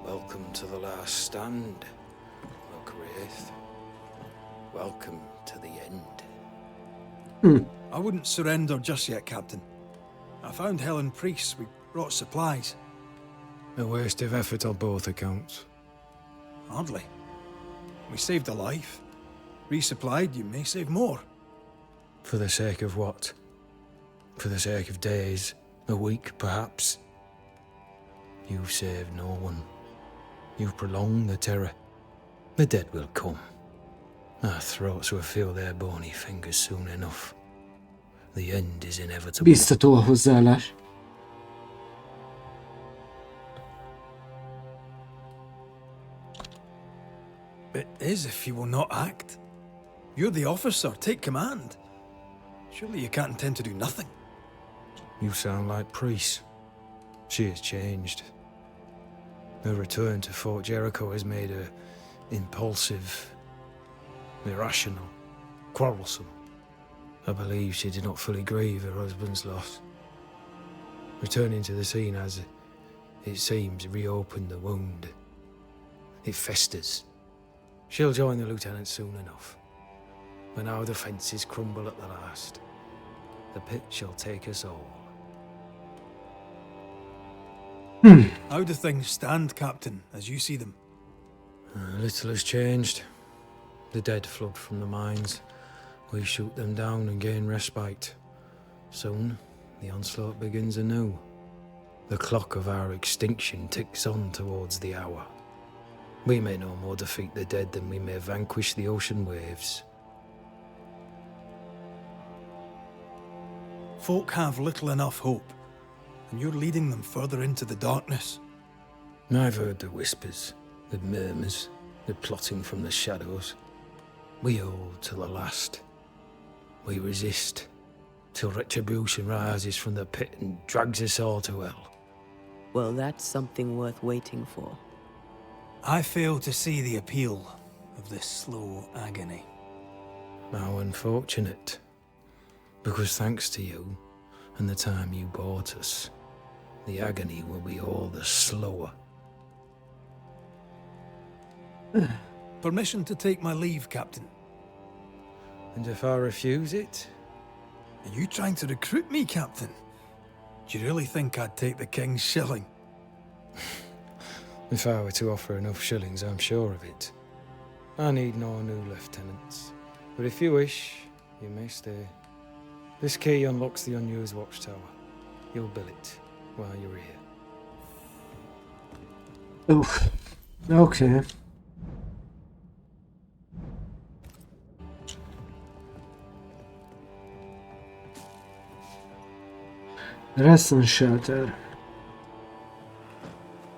Welcome to the last stand, McWraith. Welcome to the end. I wouldn't surrender just yet, Captain. I found Helen priests. We brought supplies. A waste of effort on both accounts. Hardly. We saved a life. Resupplied, you may save more. For the sake of what? For the sake of days, a week perhaps? You've saved no one. You've prolonged the terror. The dead will come. Our throats will feel their bony fingers soon enough. The end is inevitable. Biztató a hozzáállás. It is if you will not act. You're the officer. Take command. Surely you can't intend to do nothing. You sound like priests. She has changed. Her return to Fort Jericho has made her impulsive, irrational, quarrelsome. I believe she did not fully grieve her husband's loss. Returning to the scene has, it seems, reopened the wound. It festers. She'll join the lieutenant soon enough. When our defences crumble at the last, the pit shall take us all. How do things stand, Captain, as you see them? Little has changed. The dead flood from the mines. We shoot them down and gain respite. Soon, the onslaught begins anew. The clock of our extinction ticks on towards the hour. We may no more defeat the dead than we may vanquish the ocean waves. Folk have little enough hope, and you're leading them further into the darkness. I've heard the whispers, the murmurs, the plotting from the shadows. We hold to the last. We resist, till retribution rises from the pit and drags us all to hell. Well, that's something worth waiting for. I fail to see the appeal of this slow agony. How unfortunate. Because thanks to you, and the time you bought us, the agony will be all the slower. Permission to take my leave, Captain. And if I refuse it? Are you trying to recruit me, Captain? Do you really think I'd take the king's shilling? If I were to offer enough shillings, I'm sure of it. I need no new lieutenants. But if you wish, you may stay. This key unlocks the unused watchtower. You'll bill it while you're here. Okay. Rest and shelter.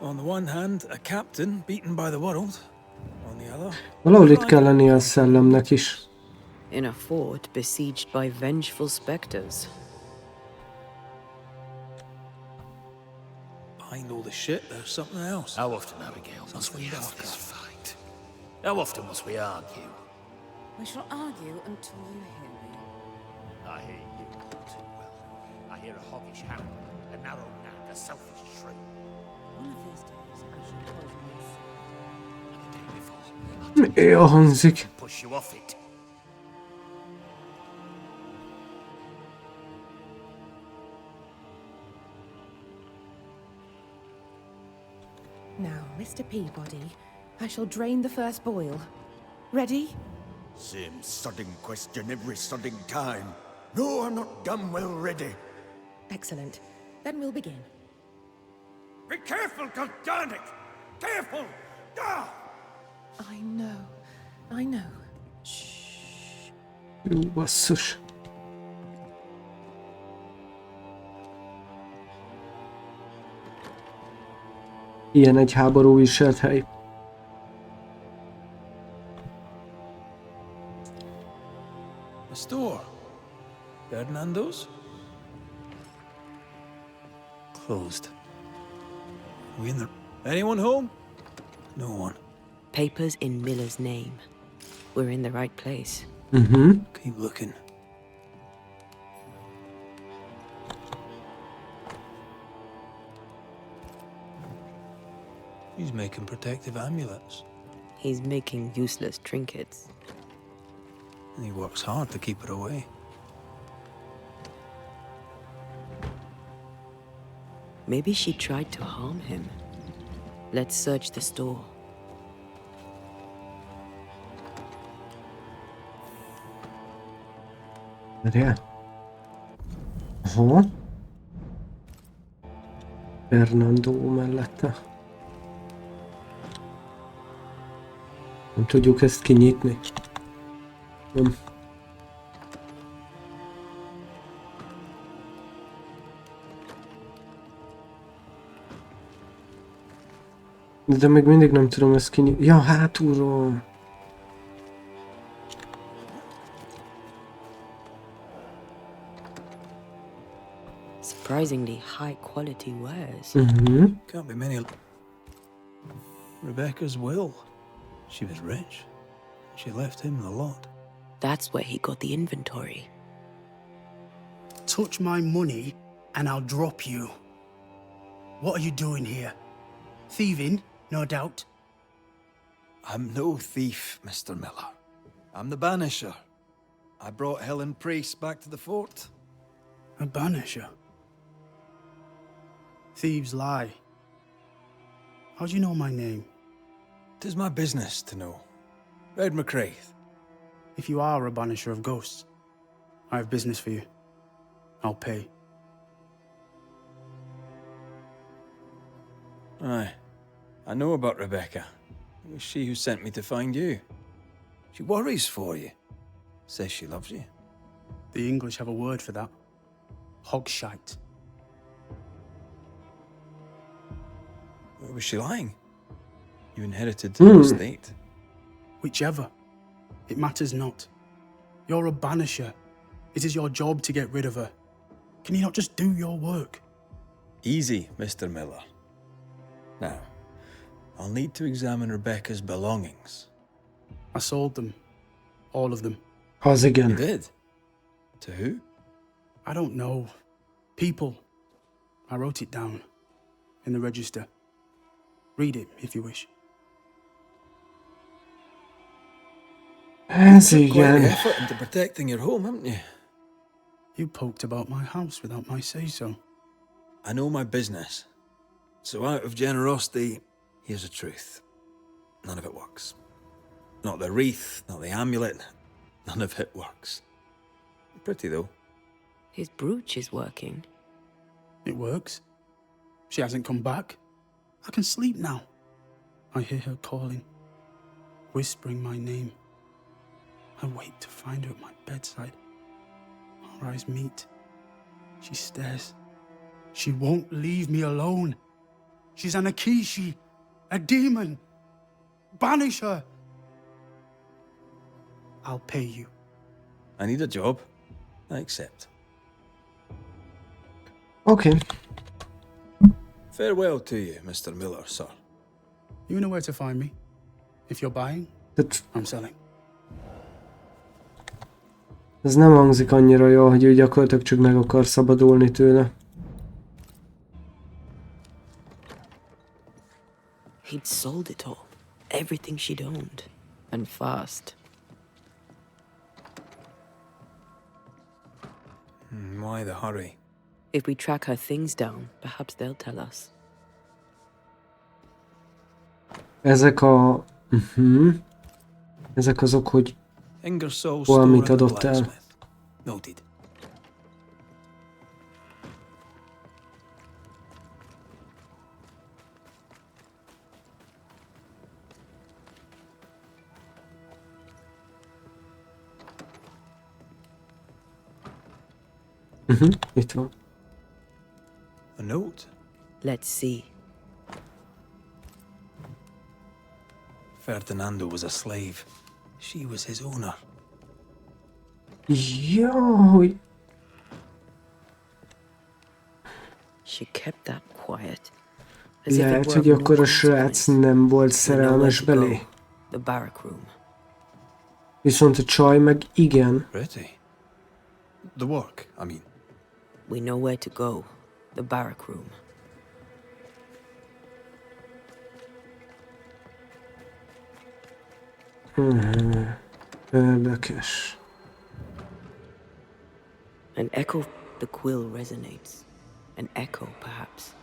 On the one hand, a captain beaten by the world. On the other, Valahol itt kell lennie a szellemnek is. In a fort besieged by vengeful specters. behind all the shit, there's something else. How often, Abigail, must we have this fight? How often must we argue? We shall argue until you hear me. I hear you too well. I hear a hoggish hound, a narrow nag, a selfish shrew. One of these days I shall poison you. And the day before, Jó hangzik. push you off it. Now, Mr. Peabody, I shall drain the first boil. Ready? Same sodding question every sodding time. No, I'm not damn well ready. Excellent. Then we'll begin. Be careful, goddammit! Careful! Ah! I know. I know. Jó, basszus. Ilyen egy háború viselt hely. The store. Ferdinando's? Closed. We in the... Anyone home? No one. Papers in Miller's name. We're in the right place. Mhm. Keep looking. He's making protective amulets. He's making useless trinkets. And he works hard to keep it away. Maybe she tried to harm him. Let's search the store. Várjál. Aha. Fernando mellette. Nem tudjuk ezt kinyitni. Nem. De még mindig nem tudom ezt kinyitni. Ja, hátulról. Surprisingly high quality wares. Mhm. Can't be many... Rebecca's will. She was rich. She left him the lot. That's where he got the inventory. Touch my money and I'll drop you. What are you doing here? Thieving, no doubt. I'm no thief, Mr. Miller. I'm the Banisher. I brought Helen Priest back to the fort. A banisher. Thieves lie. How do you know my name? 'Tis my business to know. Red McCraith. If you are a banisher of ghosts, I have business for you. I'll pay. Aye. I know about Rebecca. It was she who sent me to find you. She worries for you. Says she loves you. The English have a word for that. Hogshite. Was she lying? You inherited the estate. Whichever. It matters not. You're a banisher. It is your job to get rid of her. Can you not just do your work? Easy, Mr. Miller. Now, I'll need to examine Rebecca's belongings. I sold them. All of them. Az You igen. did? To who? I don't know. People. I wrote it down. In the register. Read it, if you wish. Ez Quite the igen. effort into protecting your home, haven't you? You poked about my house without my say-so. I know my business. So out of generosity, here's the truth. None of it works. Not the wreath, not the amulet. None of it works. Pretty though. His brooch is working. It works. She hasn't come back. I can sleep now. I hear her calling, whispering my name. I wait to find her at my bedside. Our eyes meet. She stares. She won't leave me alone. She's an Akishi, a demon. Banish her. I'll pay you. I need a job. I accept. Oké. Farewell to you, Mr. Miller, sir. You know where to find me. If you're buying, I'm selling. Ez nem hangzik annyira jól, hogy ő gyakorlatilag csak meg akar szabadulni tőle. He'd sold it all. Everything she'd owned. And fast. Why the hurry? If we track her things down, perhaps they'll tell us. Ezek a... Ezek azok, hogy Ingersoll's valamit store in the adott el. blacksmith. Noted. Itt van. A note? Let's see. Ferdinando was a slave. She was his owner. Jaj! She kept that quiet. As if it Lehet, were hogy of no akkor a srác consequence. nem volt We know where szerelmes to go. belé. The barrack room. Viszont a csaj meg igen. Pretty. The work, I mean. We know where to go. The barrack room. Érdekes. An echo. The quill resonates. An echo, perhaps.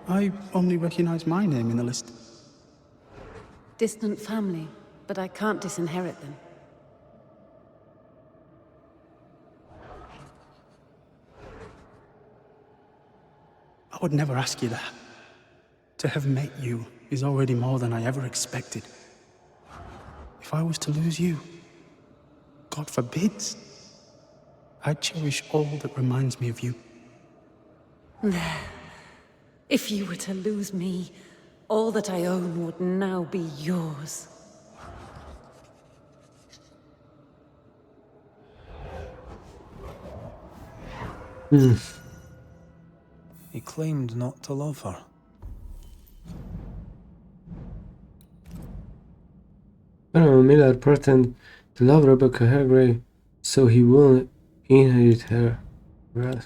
I only recognize my name in the list. Distant family, but I can't disinherit them. I would never ask you that. To have met you is already more than I ever expected. If I was to lose you, God forbids, I cherish all that reminds me of you. If you were to lose me, all that I own would now be yours. He claimed not to love her. Colonel Miller pretended to love Rebecca Hargrave, so he will inherit her. Well,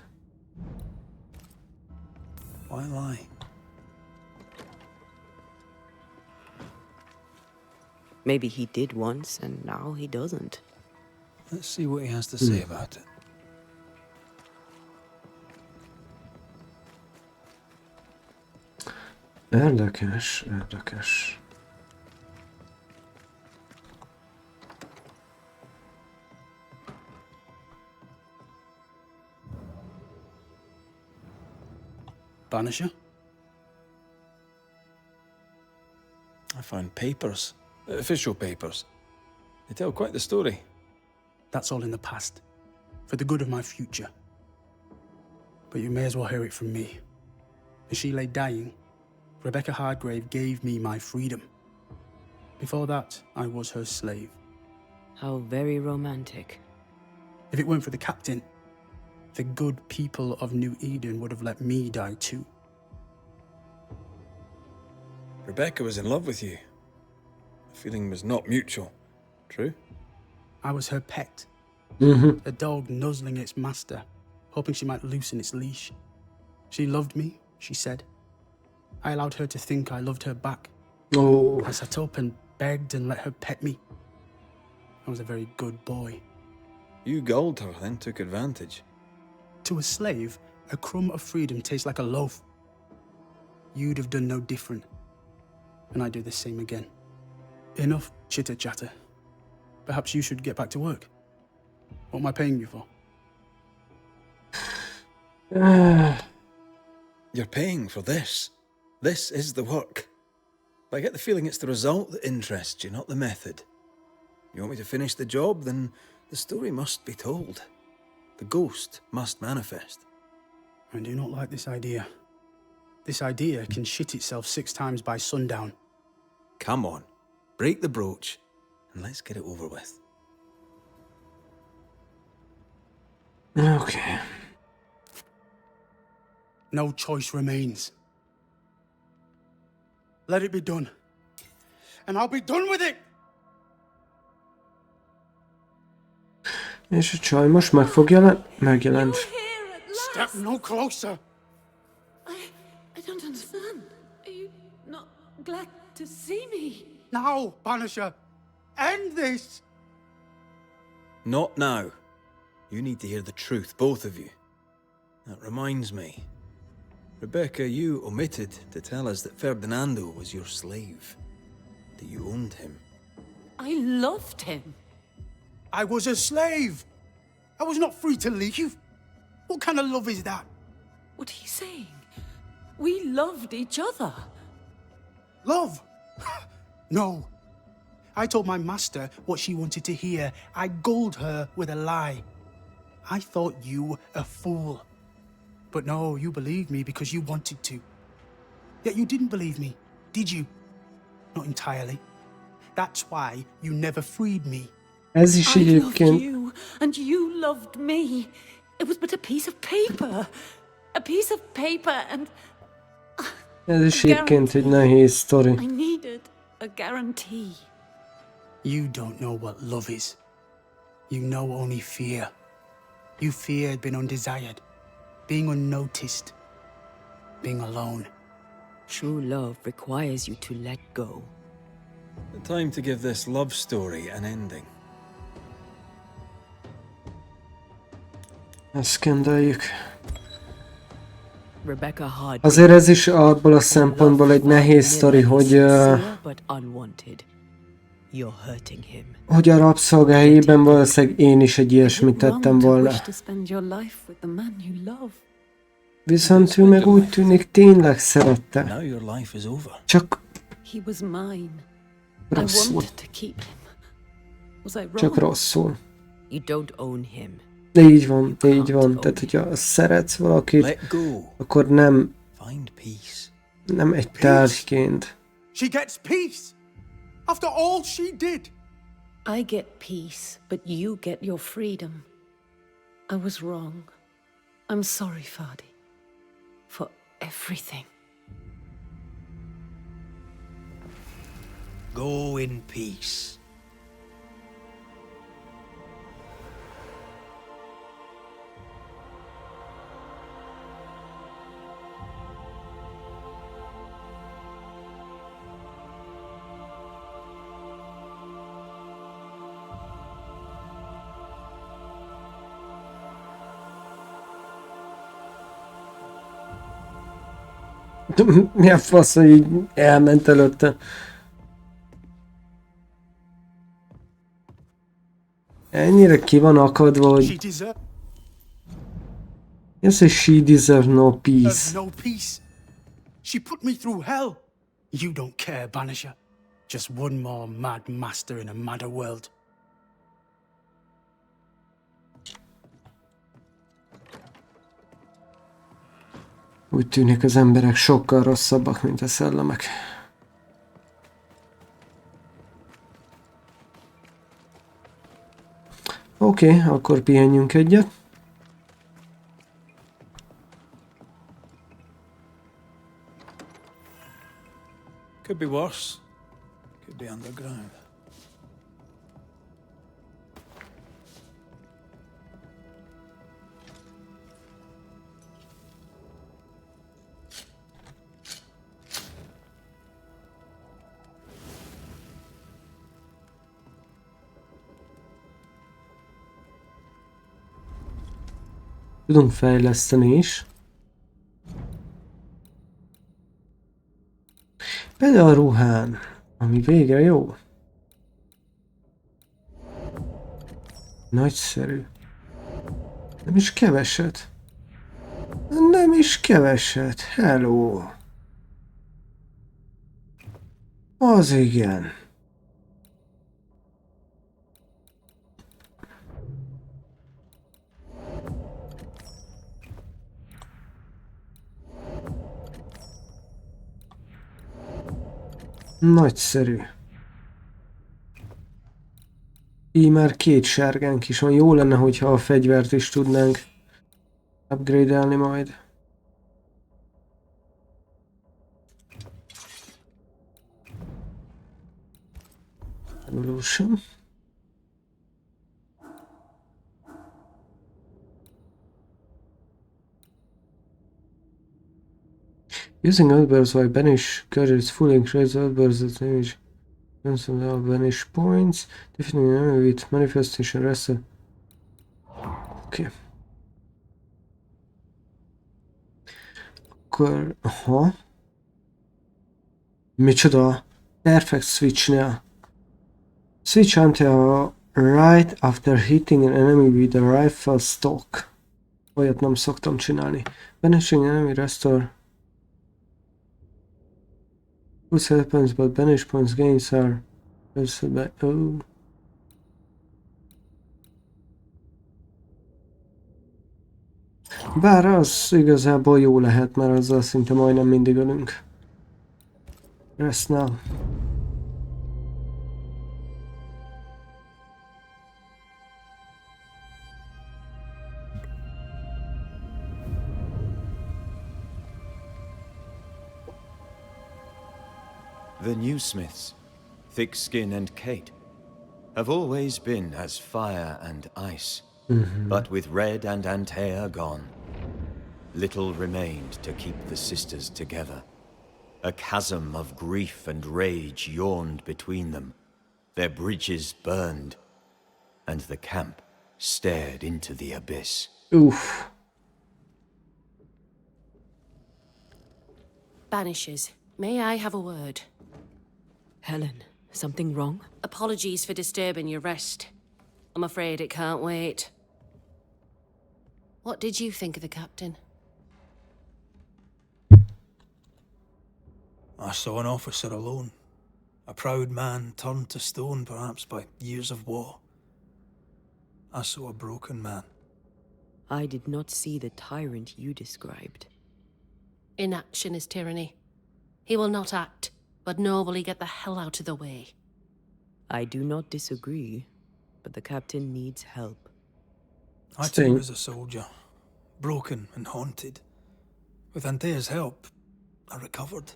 Why lie? Maybe he did once, and now he doesn't. Let's see what he has to say about it. érdekes, érdekes. Banisher? I found papers. Official papers. They tell quite the story. That's all in the past. For the good of my future. But you may as well hear it from me. As she lay dying, Rebecca Hardgrave gave me my freedom. Before that, I was her slave. How very romantic. If it weren't for the captain, the good people of New Eden would have let me die too. Rebecca was in love with you. The feeling was not mutual. True? I was her pet. A dog nuzzling its master, hoping she might loosen its leash. She loved me, she said. I allowed her to think I loved her back. Oh, I sat up and begged and let her pet me. I was a very good boy. You gulled her, then took advantage. To a slave, a crumb of freedom tastes like a loaf. You'd have done no different. And I do the same again. Enough chitter-chatter. Perhaps you should get back to work. What am I paying you for? You're paying for this. This is the work. But I get the feeling it's the result that interests you, not the method. You want me to finish the job, then the story must be told. The ghost must manifest. I do not like this idea. This idea can shit itself 6 times by sundown. Come on, break the brooch, and let's get it over with. Okay. No choice remains. Let it be done. And I'll be done with it! És a csaj most meg fog megjelent. Step no closer! I don't understand. Are you not glad to see me? Now, Banisher! End this! Not now. You need to hear the truth, both of you. That reminds me. Rebecca, you omitted to tell us that Ferdinando was your slave. That you owned him. I loved him. I was a slave! I was not free to leave! What kind of love is that? What are you saying? We loved each other. Love? No. I told my master what she wanted to hear. I gulled her with a lie. I thought you a fool. But no, you believed me because you wanted to. Yet you didn't believe me, did you? Not entirely. That's why you never freed me. Ez is I loved egyébként... you, and you loved me. It was but a piece of paper. A piece of paper, and... Ez is egyébként egy nehéz sztori. I needed a guarantee. You don't know what love is. You know only fear. You feared being undesired, being unnoticed, being alone. True love requires you to let go. The time to give this love story an ending. Ezt skendeljük. Rebecca Hard. Azért ez is abból a szempontból egy nehéz sztori, hogy hogy a rabszolga helyében valószínűleg én is egy ilyesmit tettem volna. Viszont ő meg úgy tűnik tényleg szerette. Csak rosszul. Csak rosszul. De így van, így van. Tehát, hogyha szeretsz valakit, akkor nem egy tárgyként. She gets peace after all she did. I get peace, but you get your freedom. I was wrong. I'm sorry, Fadi, for everything. Go in peace. Mi a fasz, hogy így elment előtte? Ennyire ki van akadva, hogy... Yes, she deserves no peace. No peace. She put me through hell. You don't care, Banisher. Just one more mad master in a madder world. Úgy tűnik, az emberek sokkal rosszabbak, mint a szellemek. Oké, akkor pihenjünk egyet. Could be worse. Could be underground. Tudunk fejleszteni is. Például a ruhán, ami végre jó. Nagyszerű. Nem is keveset. Nem is keveset. Hello. Az igen. Nagyszerű. Így már 2 sárgánk is van. Jó lenne, hogyha a fegyvert is tudnánk upgrade-elni majd. Evolution. Using outbursts while banish gadgets full increase outbursts damage. All banish points. Defeating an enemy with manifestation rest. Oké. Akkor... Aha. Micsoda? Perfect switchnél. Switch until right after hitting an enemy with a rifle stock. Olyat nem szoktam csinálni. Banishing an enemy restore. Whose health points but banish points gains are also by... Oh. Bár az igazából jó lehet, mert azzal szinte majdnem mindig ölünk. Restnál. The new smiths, Thickskin and Kate, have always been as fire and ice. But with Red and Antea gone, little remained to keep the sisters together. A chasm of grief and rage yawned between them. Their bridges burned, and the camp stared into the abyss. Oof. Banishers, may I have a word? Helen, something wrong? Apologies for disturbing your rest. I'm afraid it can't wait. What did you think of the captain? I saw an officer alone. A proud man turned to stone, perhaps by years of war. I saw a broken man. I did not see the tyrant you described. Inaction is tyranny. He will not act, but nor will he get the hell out of the way. I do not disagree, but the captain needs help. I too was a soldier, broken and haunted. With Antea's help, I recovered.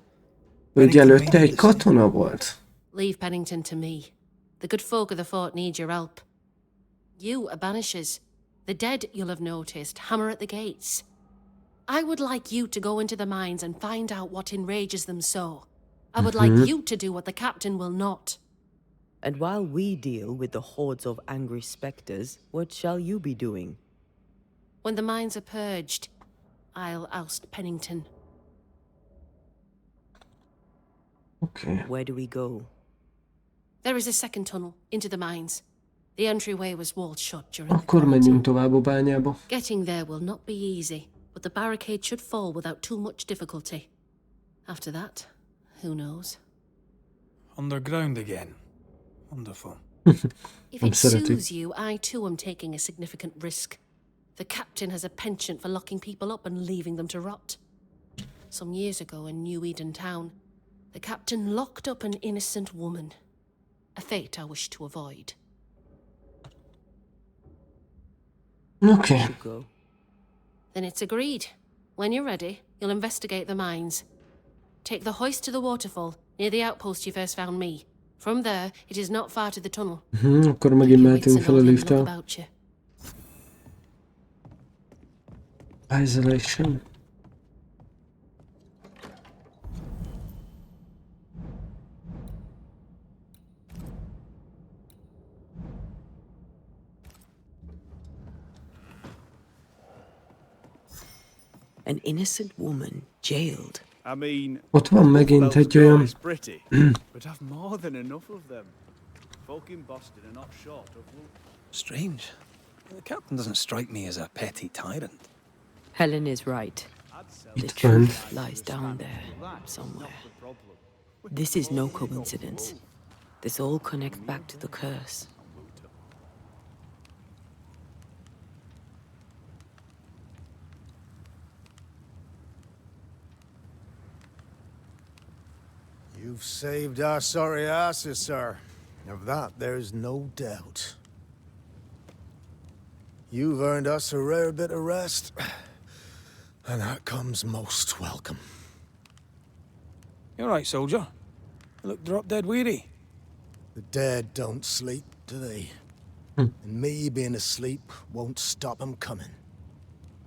Ugye előtte egy katona volt. Leave Pennington to me. The good folk of the fort need your help. You are banishers. The dead, you'll have noticed, hammer at the gates. I would like you to go into the mines and find out what enrages them so. I would like you to do what the captain will not. And while we deal with the hordes of angry specters, what shall you be doing? When the mines are purged, I'll oust Pennington. Okay. Where do we go? There is a second tunnel into the mines. The entryway was walled shut during Akkor menjünk tovább a bányába. Getting there will not be easy, but the barricade should fall without too much difficulty. After that, who knows? Underground again. Wonderful. If it soothes you, I too am taking a significant risk. The captain has a penchant for locking people up and leaving them to rot. Some years ago in New Eden town, the captain locked up an innocent woman. A fate I wish to avoid. Okay. Go. Then it's agreed. When you're ready, you'll investigate the mines. Take the hoist to the waterfall, near the outpost you first found me. From there, it is not far to the tunnel. Akkor megint mehetünk fel a lifttel. Isolation. An innocent woman jailed. I mean, Ott van megint egy olyan... is pretty, but I've more than enough of them. Folk in Boston are not short of wool. Strange. The captain doesn't strike me as a petty tyrant. Helen is right. The Itt truth fönt. lies down there, somewhere. This is no coincidence. This all connects back to the curse. You've saved our sorry asses, sir. Of that, there's no doubt. You've earned us a rare bit of rest, and that comes most welcome. You all right, soldier? You look drop dead weary. The dead don't sleep, do they? And me being asleep won't stop 'em coming.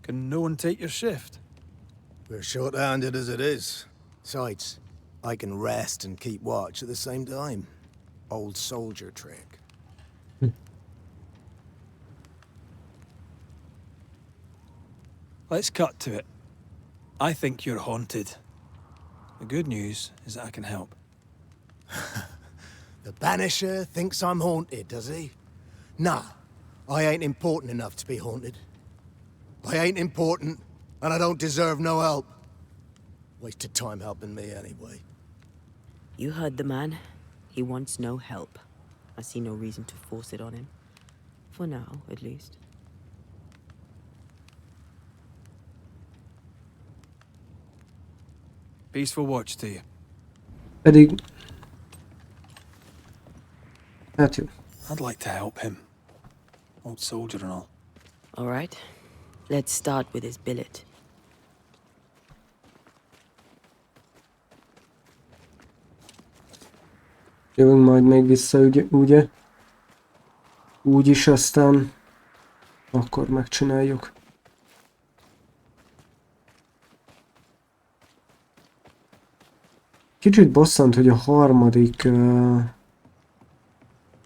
Can no one take your shift? We're short-handed as it is. Besides, I can rest and keep watch at the same time. Old soldier trick. Let's cut to it. I think you're haunted. The good news is that I can help. The Banisher thinks I'm haunted, does he? Nah, I ain't important enough to be haunted. I ain't important, and I don't deserve no help. Wasted time helping me anyway. You heard the man. He wants no help. I see no reason to force it on him. For now, at least. Peaceful watch to you. Pedig... Hát jó. I'd like to help him. Old soldier and all. All right. Let's start with his billet. Jövünk majd még vissza, ugye? Úgyis aztán... Akkor megcsináljuk. Kicsit bosszant, hogy a harmadik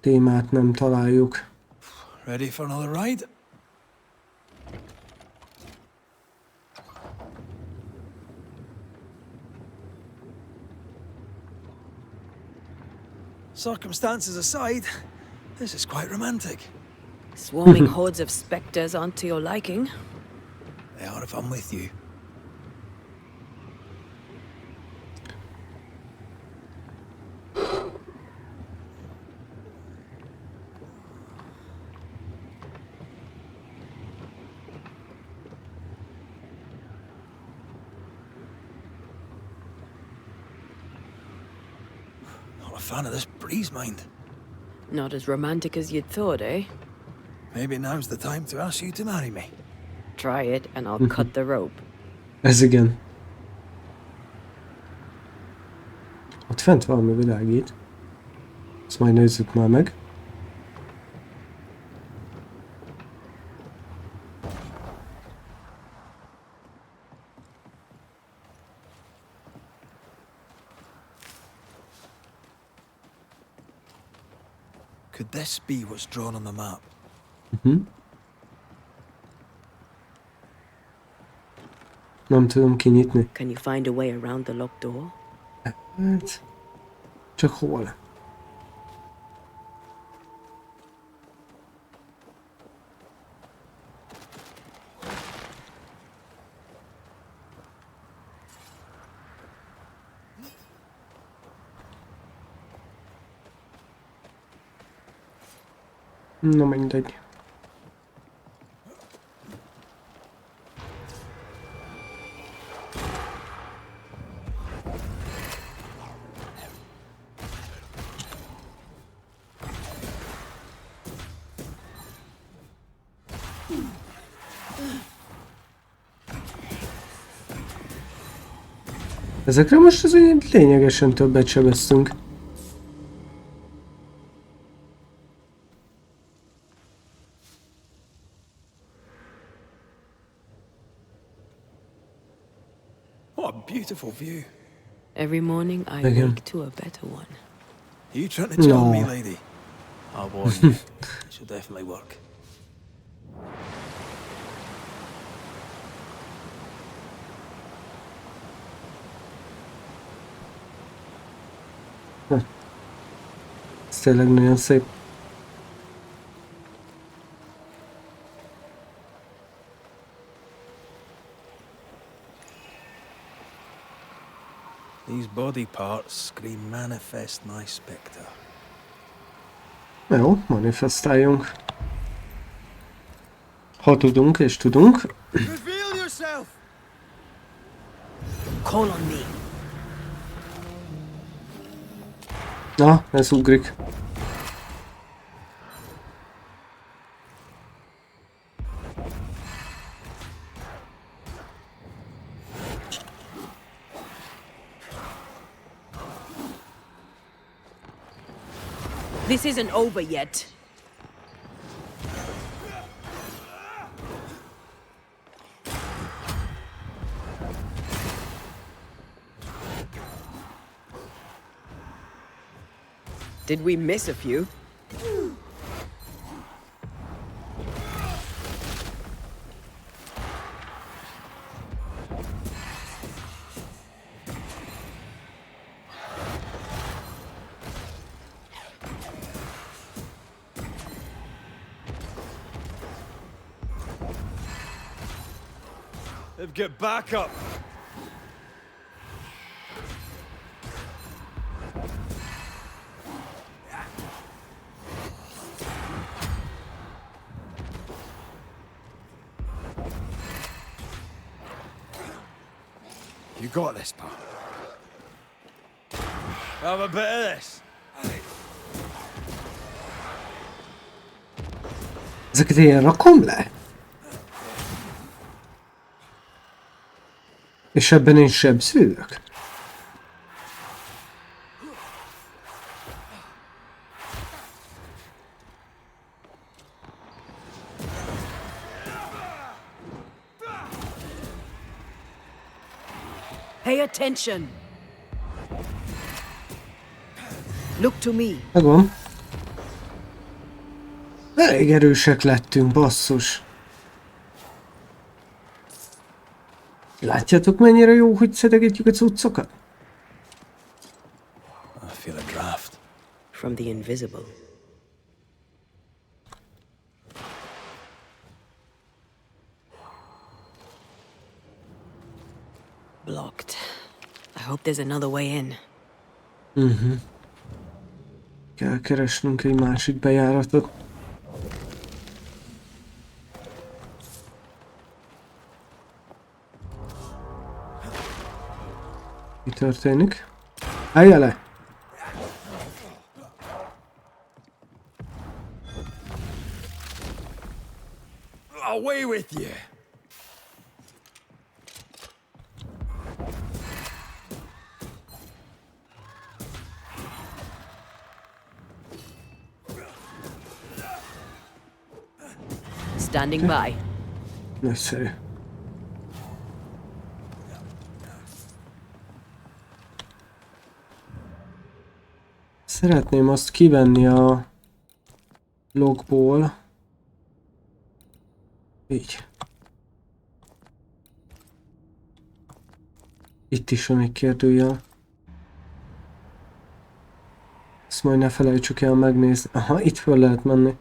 témát nem találjuk. Ready for another ride? Circumstances aside, this is quite romantic. Swarming hordes of specters aren't to your liking. They are if I'm with you. Not a fan of this breeze, mind. Not as romantic as you'd thought, eh? Maybe now's the time to ask you to marry me. Try it and I'll cut the rope. Ez igen. Ott fent valami világít. Ezt majd nézzük már meg. Could this be what's drawn on the map? Nem tudom kinyitni. Can you find a way around the locked door? Hát... Csak hol? Na mindegy. Ezekre most azért lényegesen többet sebeztünk. What a beautiful view. Every morning I Again. wake to a better one. Are you trying to charm me, No. lady? I'll warn you. It should definitely work. Ez tényleg nagyon szép. These body parts scream manifest my spectre. Jó, manifestáljunk. Ha tudunk, és tudunk. Reveal yourself! Call on me. Na, ez ugrik. This isn't over yet. Did we miss a few? They've got backup. You got this, pal. Have a bit of this. Ezeket én rakom le? És ebben én sebződök? Pay attention. Look to me. Megvan. Elég erősek lettünk, basszus. Látjátok, mennyire jó, hogy szedegetjük a cuccokat? I feel a draft. From the invisible. Blocked. I hope there's another way in. Kell keresnünk egy másik bejáratot. Mi történik? Állja le! Away with you. Standing by. Nagyszerű. Szeretném azt kivenni a logból. Így. Itt is van egy kérdőjel. Ezt majd ne felejtsük el megnézni. Aha, itt föl lehet menni.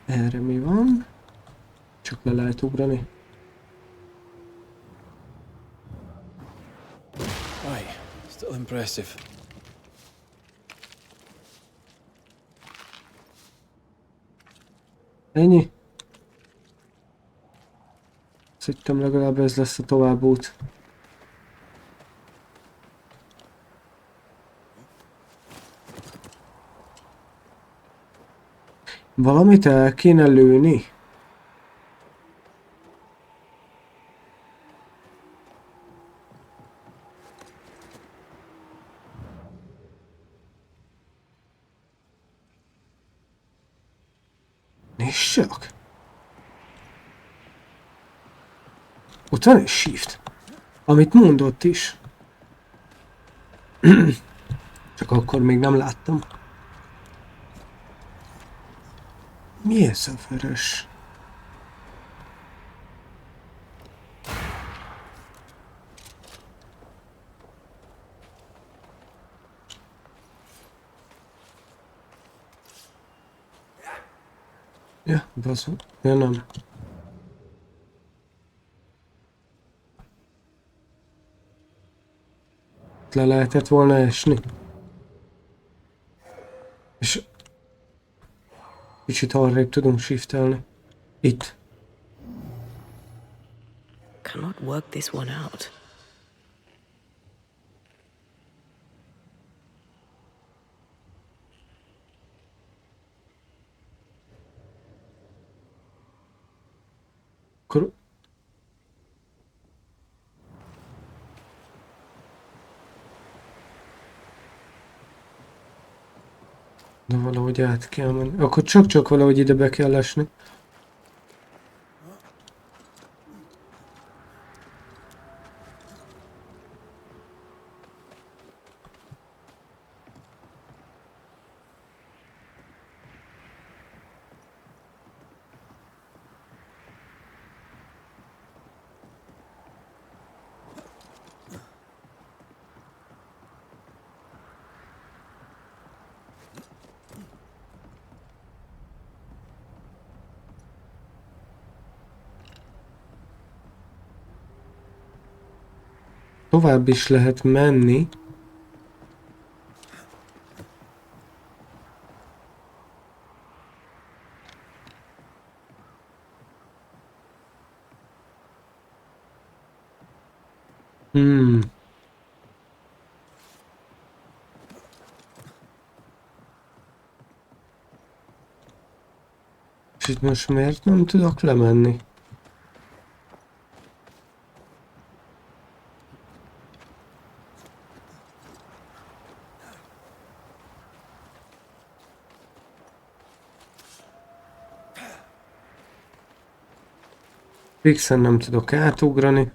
Erre mi van? Csak le lehet ugrani. Aye, still impressive. Ennyi? Azt hittem, legalább ez lesz a továbbút. Valamit el kéne lőni? Nézd csak! Ott van egy shift, amit mondott is. Csak akkor még nem láttam. Mi ez a vörös? Ja, baszom. Ja, nem. Le lehetett volna esni. És kicsit arrébb tudunk shiftelni. Itt. Cannot work this one out. Akkor... De valahogy át kell menni. Akkor csak valahogy ide be kell esni. Tovább is lehet menni. És itt most miért nem tudok lemenni? Fixen nem tudok átugrani.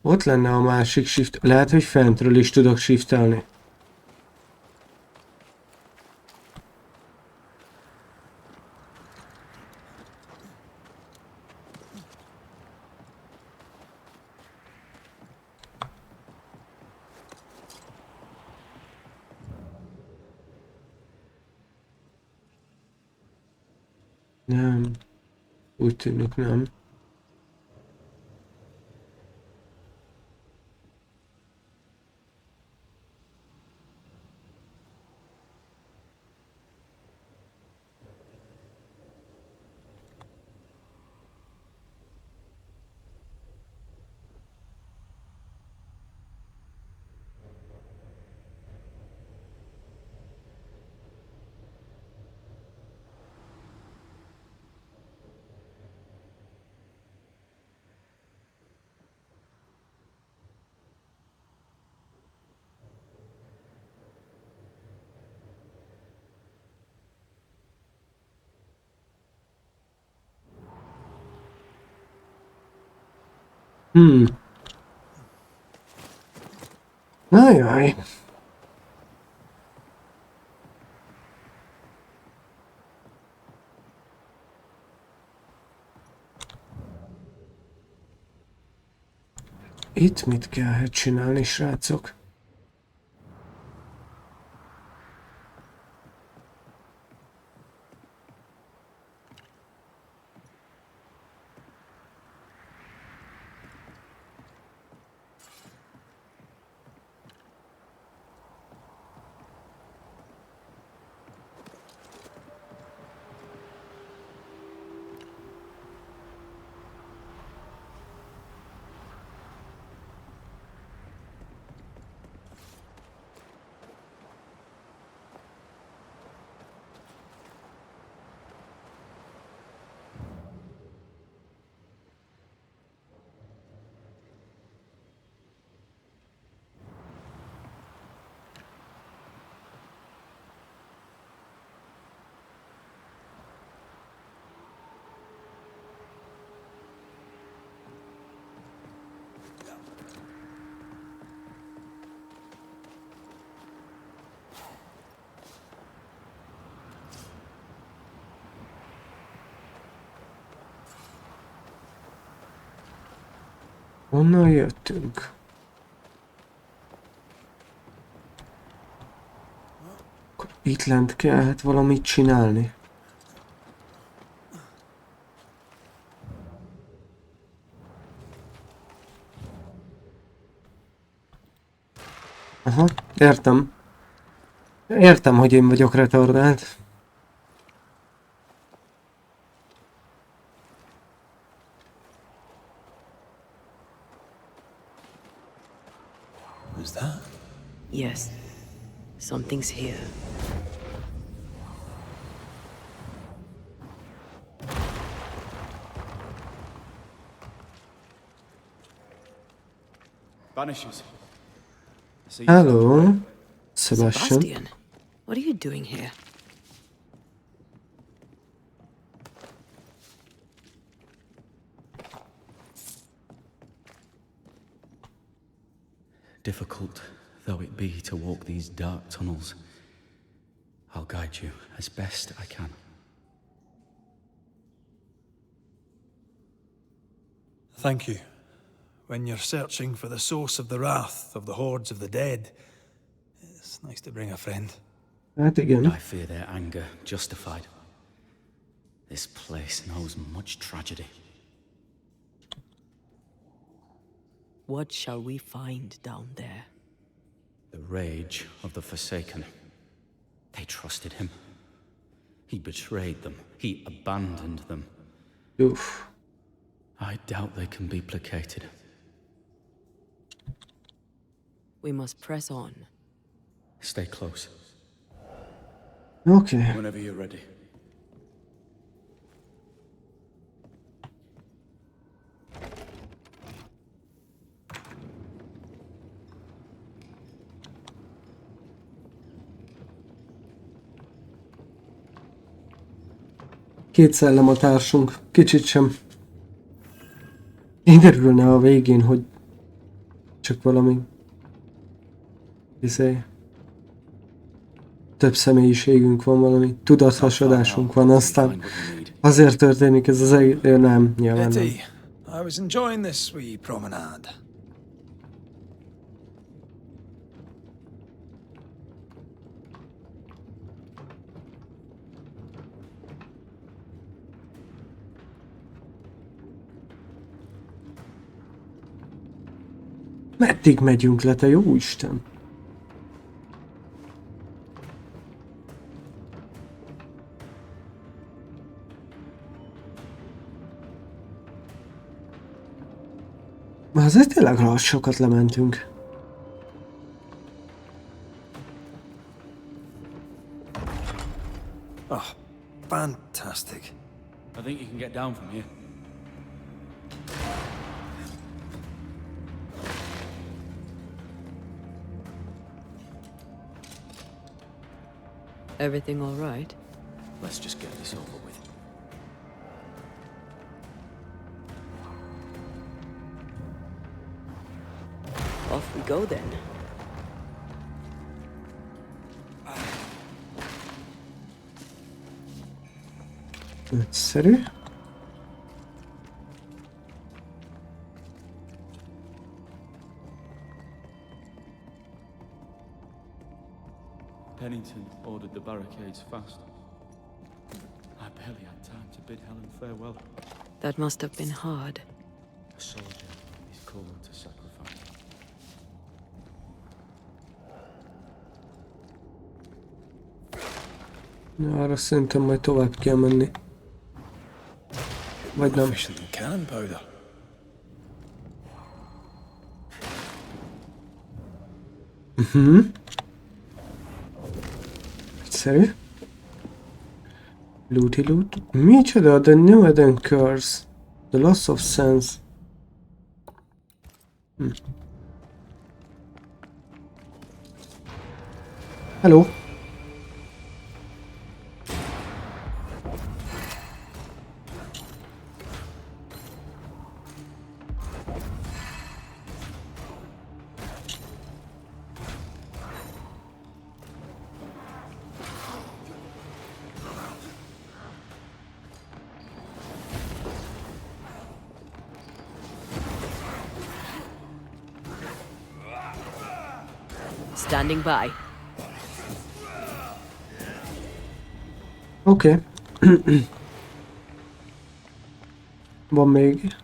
Ott lenne a másik shift. Lehet, hogy fentről is tudok shiftelni. Nem. Úgy tűnik, nem. Ajaj. Itt mit kell csinálni, srácok? Honnan jöttünk? Akkor itt lent kellett valamit csinálni. Aha, értem. Értem, hogy én vagyok retardált. Who's that? Yes, something's here. Banishers. Hello, Sebastian. Sebastian, what are you doing here? Difficult though it be to walk these dark tunnels, I'll guide you as best I can. Thank you. When you're searching for the source of the wrath of the hordes of the dead, it's nice to bring a friend. Hát igen. I fear their anger justified. This place knows much tragedy. What shall we find down there? The rage of the Forsaken. They trusted him. He betrayed them. He abandoned them. Oof. I doubt they can be placated. We must press on. Stay close. Okay. Whenever you're ready. Két szellem a társunk. Kicsit sem. Én örülne a végén, hogy csak valami több személyiségünk van, valami tudathasadásunk van, aztán azért történik ez az egész... Nem, nyilván nem. Betty, I was enjoying this wee promenade. Meddig megyünk le, te jó Isten? Azért tényleg lassokat lementünk. Oh, fantastic. I think you can get down from here. Everything all right? Let's just get this over with. Off we go then. Nagyszerű. Pennington ordered the barricades fast. I barely had time to bid Helen farewell. That must have been hard. A soldier is called to sacrifice. Na, arra szerintem majd tovább kell menni. Vagy nem. Efficient than cannon powder. Egyszerű. Looty loot. Micsoda? The new Eden curse. The loss of sense. Hello. Standing by. Oké. Van még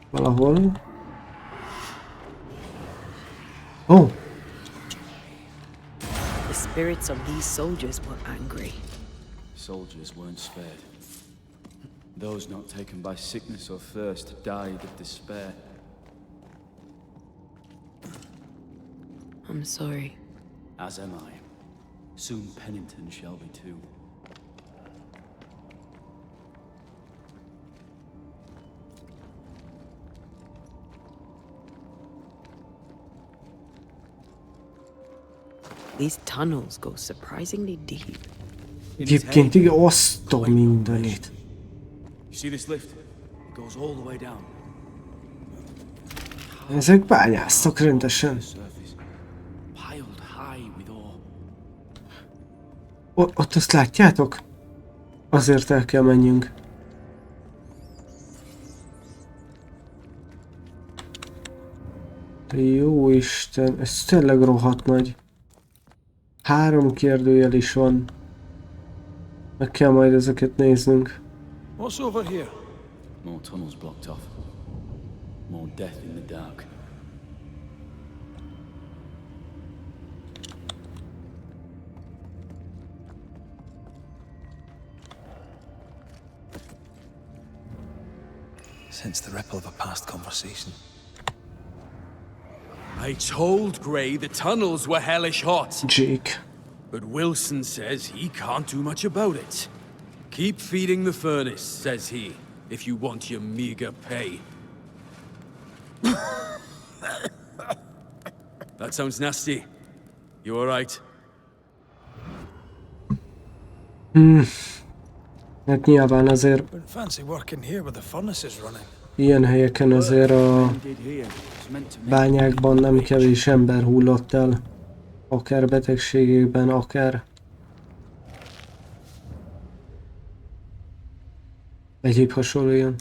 valahol. Oh. spirits of these soldiers were angry. Soldiers weren't spared. Those not taken by sickness or thirst died of despair. I'm sorry. As am I. Soon Pennington shall be too. These tunnels go surprisingly deep. Egyébként igen, azt a mindenit. You see this lift? It goes all the way down. Ezek bányáztak rendesen. Piled high with ore. Ott azt látjátok? Azért el kell menjünk. De jó Isten, ez tényleg rohadt nagy. 3 kérdőjel is van. Meg kell majd ezeket néznünk. What's over here? More tunnels blocked off. More death in the dark. Sense the ripple of a past conversation. I told Gray the tunnels were hellish hot. Jake. But Wilson says he can't do much about it. Keep feeding the furnace, says he, if you want your meager pay. That sounds nasty. You alright? Hát nyilván azért Wouldn't fancy working here with the furnaces running. ilyen helyeken azért a bányákban nem kevés ember hullott el. Akár betegségekben, akár egyéb hasonló ilyen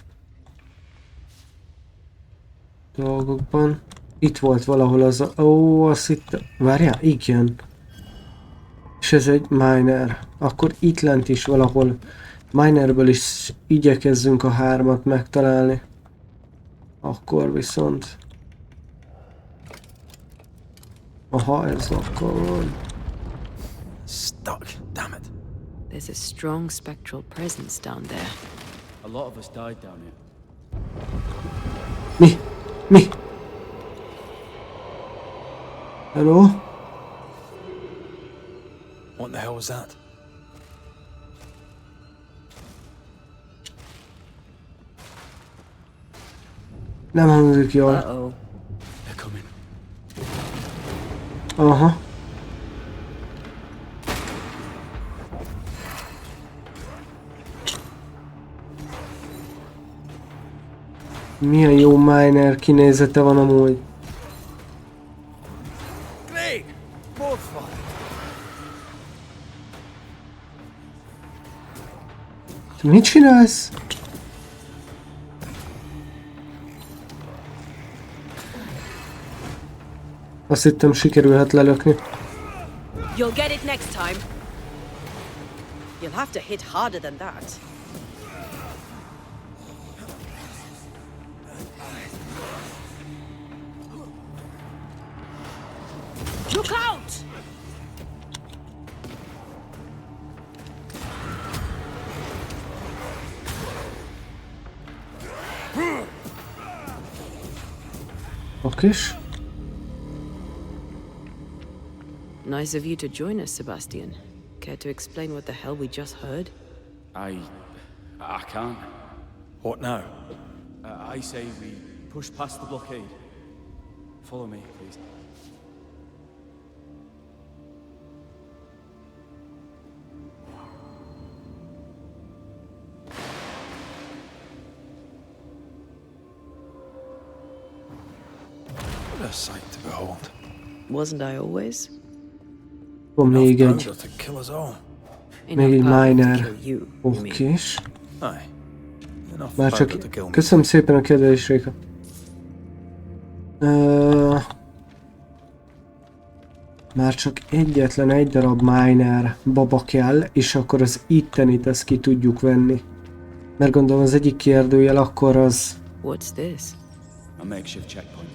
dolgokban. Itt volt valahol az a... Ó, azt itt... Várjál, igen. És ez egy miner. Akkor itt lent is valahol minerből is igyekezzünk a 3-at megtalálni. Akkor viszont... Aha, ez akkor van. Stuck, damn it. There's a strong spectral presence down there. A lot of us died down here. Mi? Mi? Hello? What the hell was that? Nem hangzik jól. Uh-oh. They're coming. Aha. Milyen jó miner kinézete van amúgy. Great! More fun! Te mit csinálsz? Azt hittem sikerülhet lelökni. You'll get it next time. You'll have to hit harder than that. Look out! Okés. Nice of you to join us, Sebastian. Care to explain what the hell we just heard? I can't. What now? I say we push past the blockade. Follow me, please. What a sight to behold. Wasn't I always? Van még egy. Powder to kill us all. Még egy powder to miner. kill you, you mean. Okés. Aye. Enough Már powder csak... to kill me. Köszönöm szépen a kedvelést, Réka. Már csak egyetlen egy darab miner baba kell, és akkor az ittenit ezt ki tudjuk venni. Mert gondolom az egyik kérdőjel akkor az... What's this? A makeshift checkpoint.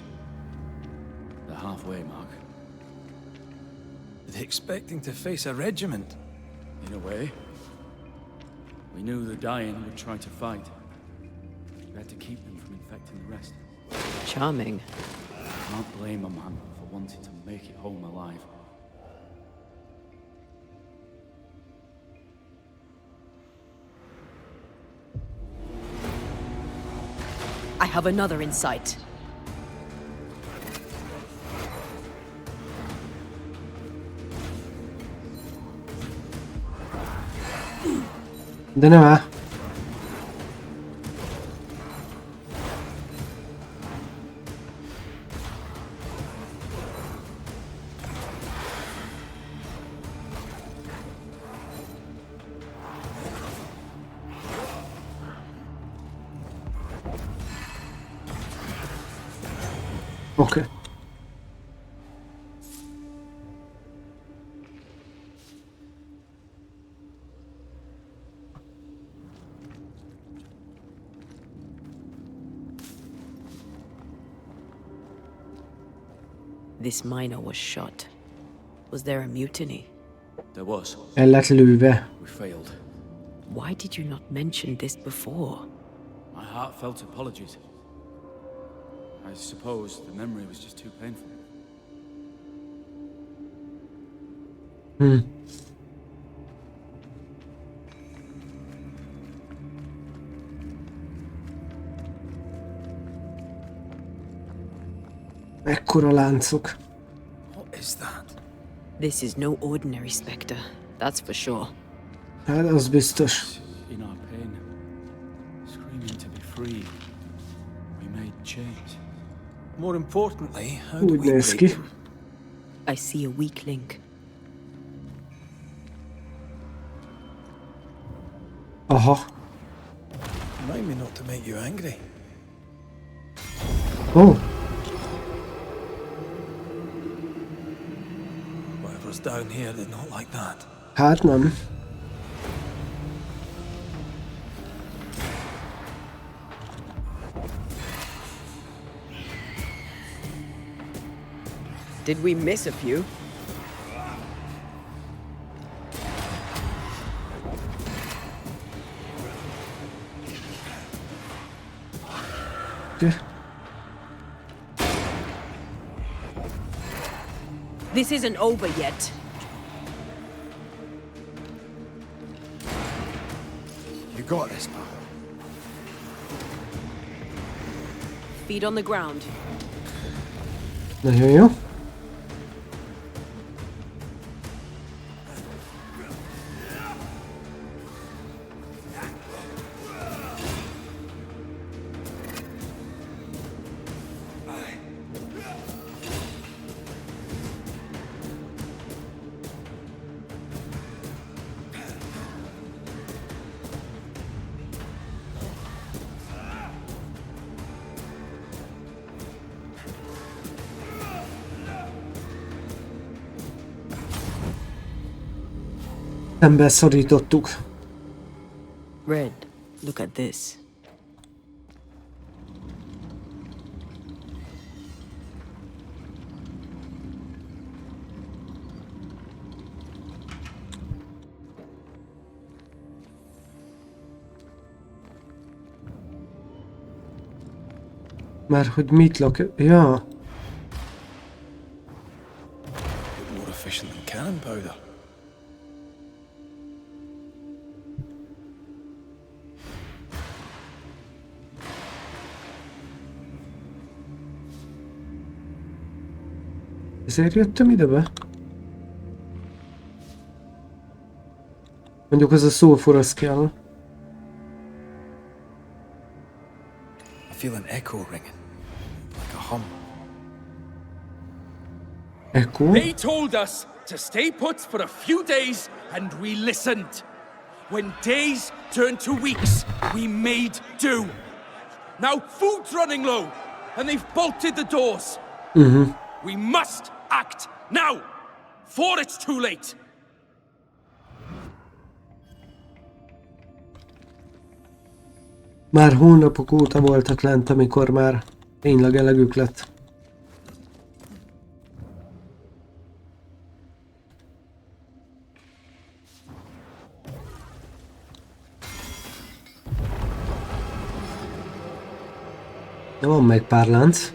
The halfway mark. expecting to face a regiment. In a way. We knew the dying would try to fight. We had to keep them from infecting the rest. Charming. Can't blame a man for wanting to make it home alive. I have another insight. De nem áll. Oké. This miner was shot. Was there a mutiny? There was. El lett lőve. We failed. Why did you not mention this before? My heartfelt apologies. I suppose the memory was just too painful. Ekkora láncok. What is that? This is no ordinary spectre, that's for sure. Hát az biztos. In our pain, screaming to be free, we made change. More importantly, how do Úgy we néz break ki. them? I see a weak link. Aha. Remind me not to make you angry. Oh. Whatever's down here did not like that. Hát nem. Did we miss a few? Oké. This isn't over yet. You got this, pal. Feet on the ground. Nagyon jó. Szembe szorítottuk. Red, look at this. Már hogy mit lak... Ja. More efficient than cannon powder. Ezért jöttem ide be? Mondjuk az a szulfur az kell. I feel an echo ringing, like a hum. Echo? They told us to stay put for a few days, and we listened. When days turned to weeks, we made do. Now food's running low, and they've bolted the doors. We must act now, before it's too late. Már hónapok óta voltak lent, amikor már tényleg elegük lett. De van meg pár lánc.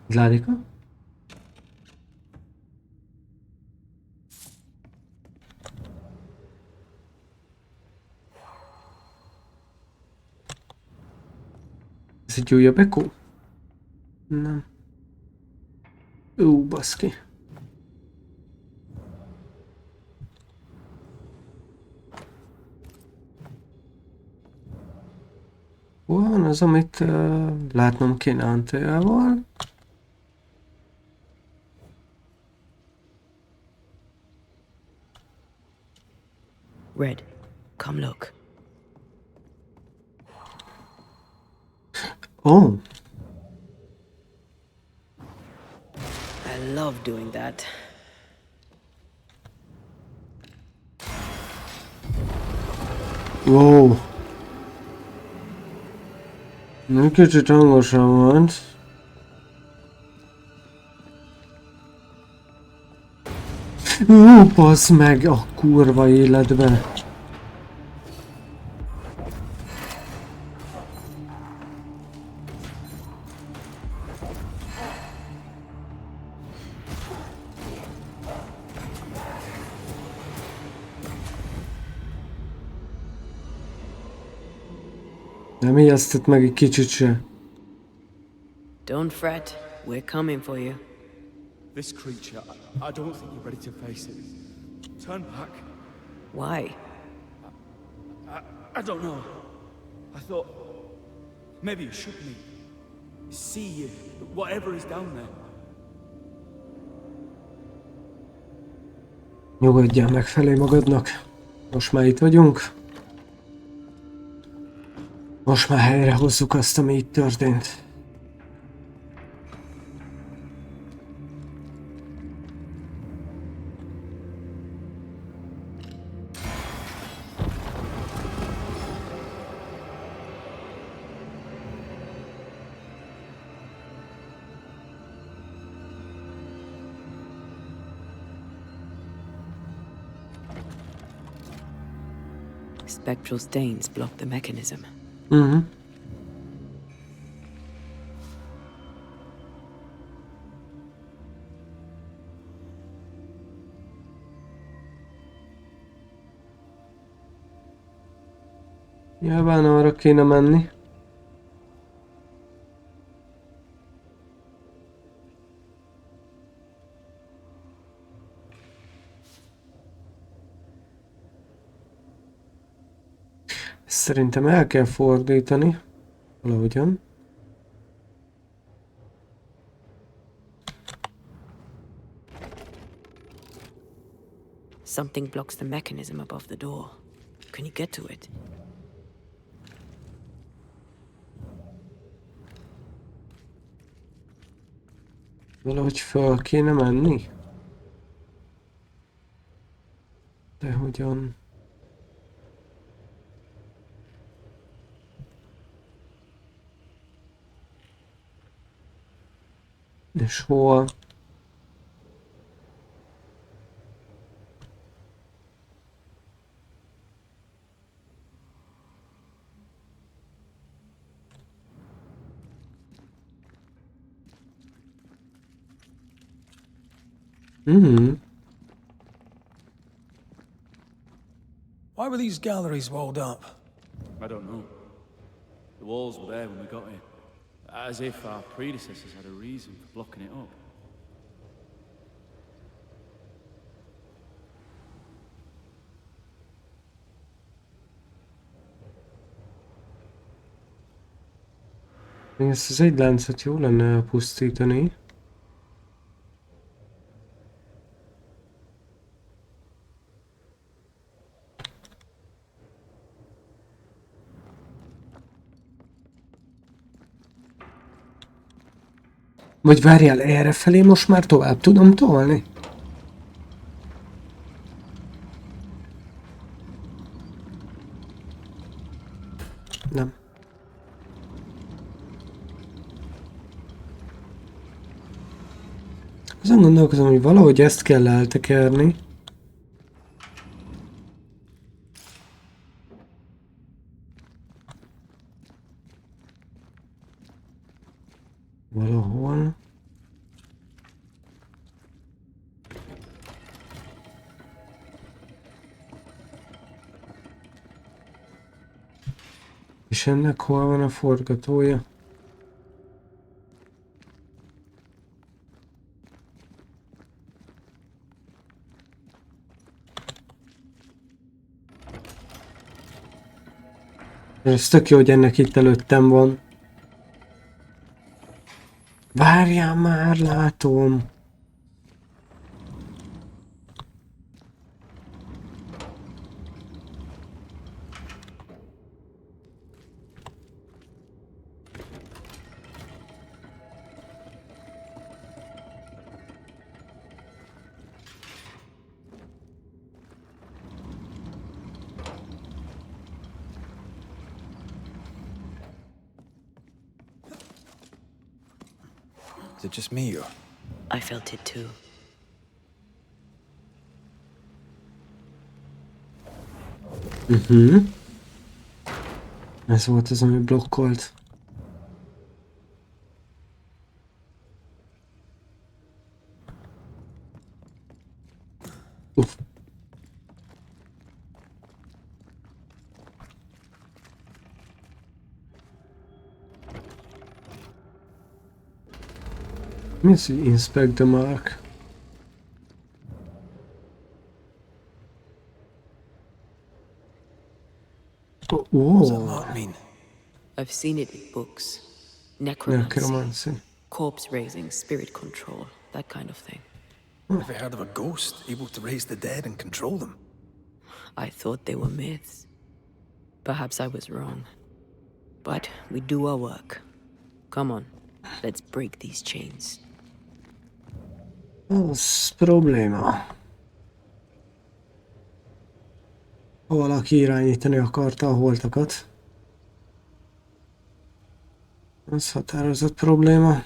Zárika? Ez egy újabb Echo? Nem. Baszki. Hol van az, amit látnom kéne Anteával? Red, come look. Oh. I love doing that. Wow. Egy kicsit hangosan volt. Basz meg a kurva életbe. Nem ijesztett meg egy kicsit se. Don't fret, we're coming for you. This creature, I don't think you're ready to face it. Turn back. Why? I don't know. I thought maybe you shook me. See you, whatever is down there. Nyugodjál meg felé magadnak. Most már itt vagyunk. Most már helyre hozzuk azt, ami itt történt. Spectral stains block the mechanism. Nyilván arra kéne menni. Szerintem el kell fordítani. Valahogyan. Something blocks the mechanism above the door. Can you get to it? Valahogy fel kéne menni? De hogyan? És hol? Why were these galleries walled up? I don't know. The walls were there when we got here. As if our predecessors had a reason for blocking it up. Ezt az egy láncot jó lenne elpusztítani. Vagy várjál, errefelé most már tovább tudom tolni? Nem. Azon gondolkozom, hogy valahogy ezt kell eltekerni. Valahol. És ennek hol van a forgatója? Ez tök jó, hogy ennek itt előttem van. Várjál már, látom. Is it just me or? I felt it too. Ez volt az, ami blokkolt. Mi az, hogy inspect the mark? What does that mark mean? I've seen it in books. Necromancy, Necromancy. corpse raising, spirit control, that kind of thing. Ever heard of a ghost able to raise the dead and control them? I thought they were myths. Perhaps I was wrong. But we do our work. Come on, let's break these chains. Az probléma. Ha valaki irányítani akarta a holtakat, az határozott probléma.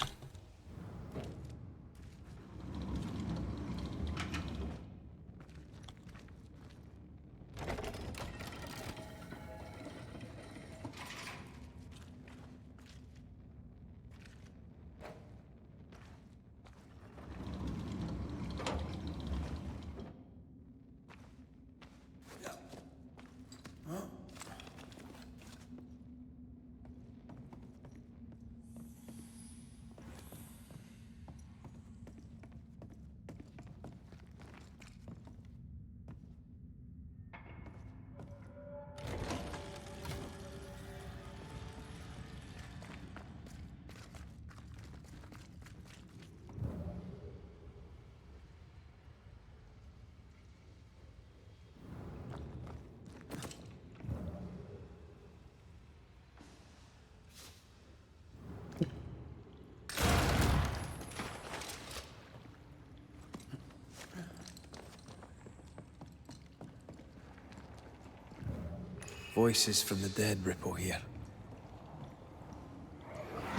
Voices from the dead ripple here.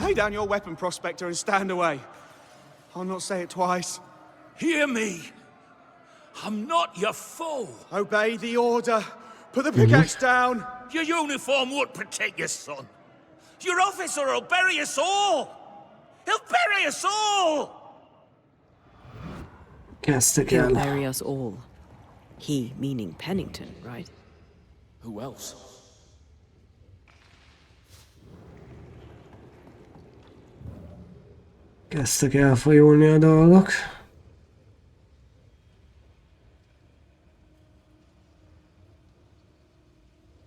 Lay down your weapon, Prospector, and stand away. I'll not say it twice. Hear me. I'm not your foe. Obey the order. Put the pickaxe down. Your uniform won't protect your son. Your officer will bury us all. He'll bury us all. Kezdtek He'll el. bury us all. He meaning Pennington, right? Who else? Kezdtek elfajulni a dolgok.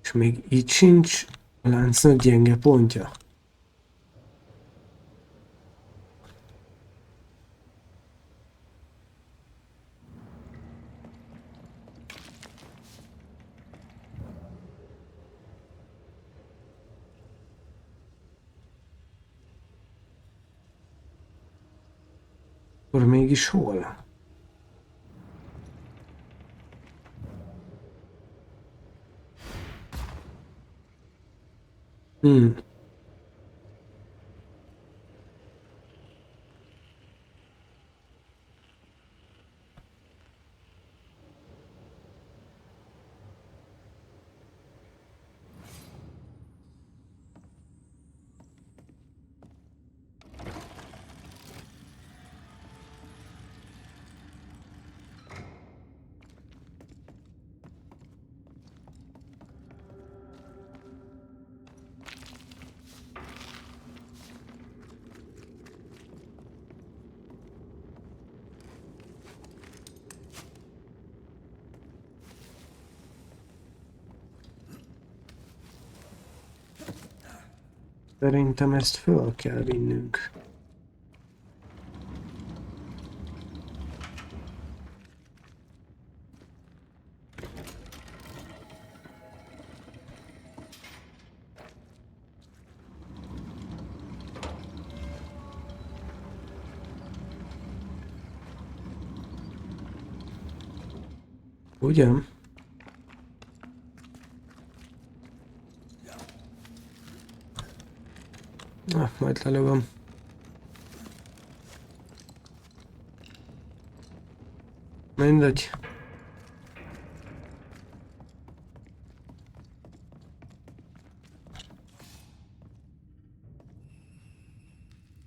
És még itt sincs a láncnak gyenge pontja. Akkor mégis hol? Szerintem ezt föl kell vinnünk. Ugye? Majd lelövöm. Mindegy.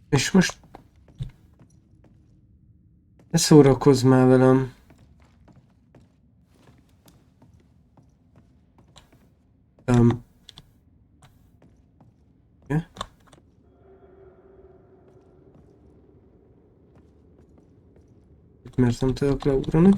És most... Ne szórakozz már velem. Yeah. Mert nem tudok leugrani.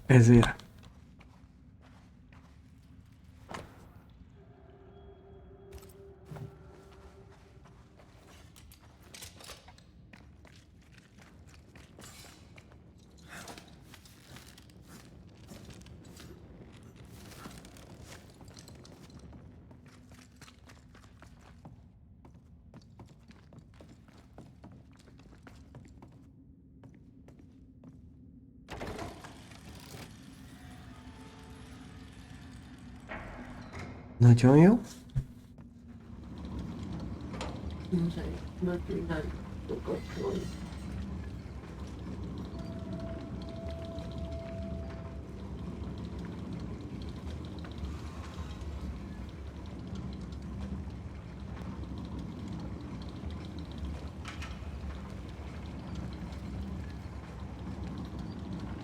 Ezért. Nagyon jó.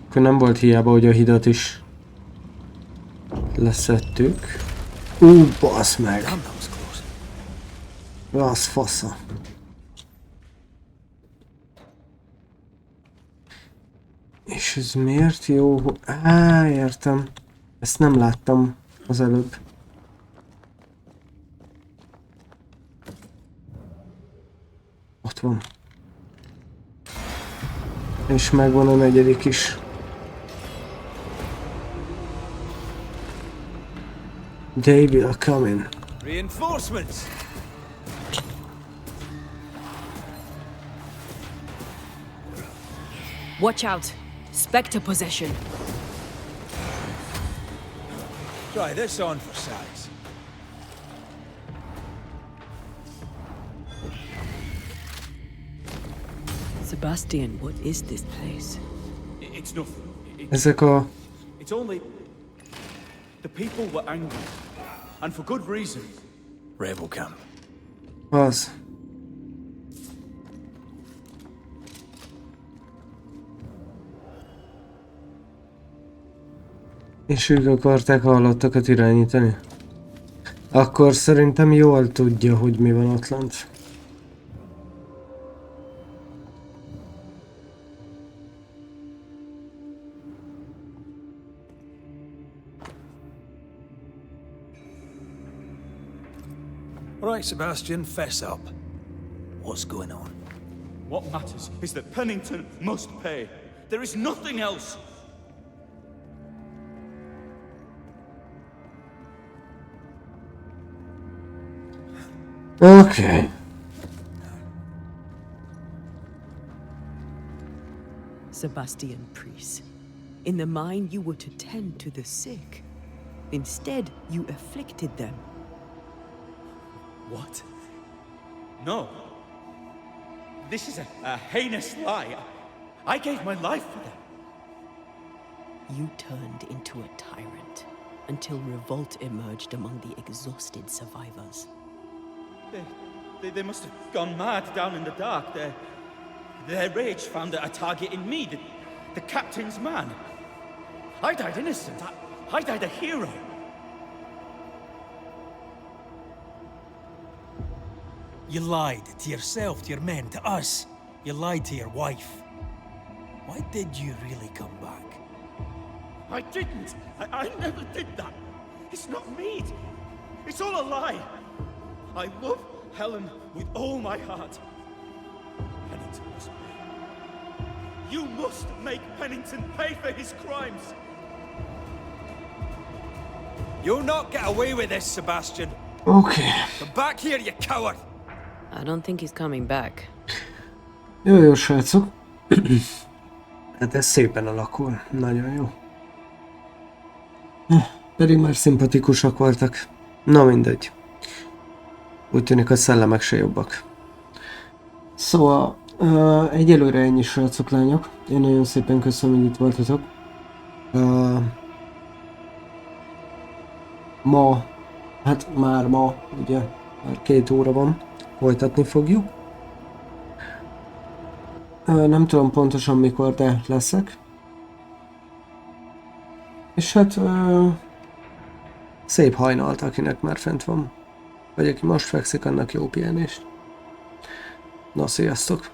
Akkor nem volt hiába, hogy a hidat is leszettük. Basz meg! Az fasza. És ez miért jó? Értem. Ezt nem láttam az előbb. Ott van. És megvan a negyedik is. They will come in. Reinforcements! Watch out! Spectre possession. Try this on for size. Sebastian, what is this place? It's nothing. Ezek a... It's only... The people were angry. And for good reason. Rebel camp. Az. És ők akarták hallottakat irányítani? Akkor szerintem jól tudja, hogy mi van ott lent. Right, Sebastian, fess up. What's going on? What matters is that Pennington must pay. There is nothing else. Okay. Sebastian Priest, in the mine you were to tend to the sick. Instead, you afflicted them. What? No. This is a heinous lie. I gave my life for them. You turned into a tyrant until revolt emerged among the exhausted survivors. They must have gone mad down in the dark. Their rage found a target in me, the captain's man. I died innocent. I died a hero. You lied to yourself, to your men, to us. You lied to your wife. Why did you really come back? I didn't. I never did that. It's not me. It's all a lie. I love Helen with all my heart. Pennington must pay. You must make Pennington pay for his crimes. You'll not get away with this, Sebastian. Okay. Come back here, you coward! I don't think he's coming back. Jó, srácok. Hát ez szépen alakul. Nagyon jó. Pedig már szimpatikusak voltak. Na mindegy. Úgy tűnik a szellemek se jobbak. Szóval, egyelőre ennyi, srácok, lányok. Én nagyon szépen köszönöm, hogy itt voltatok. Ma, hát már ma, ugye, már 2 óra van. Folytatni fogjuk. Nem tudom pontosan mikor, de leszek. És hát szép hajnalt, akinek már fent van. Vagy aki most fekszik, annak jó pihenést. Na, sziasztok!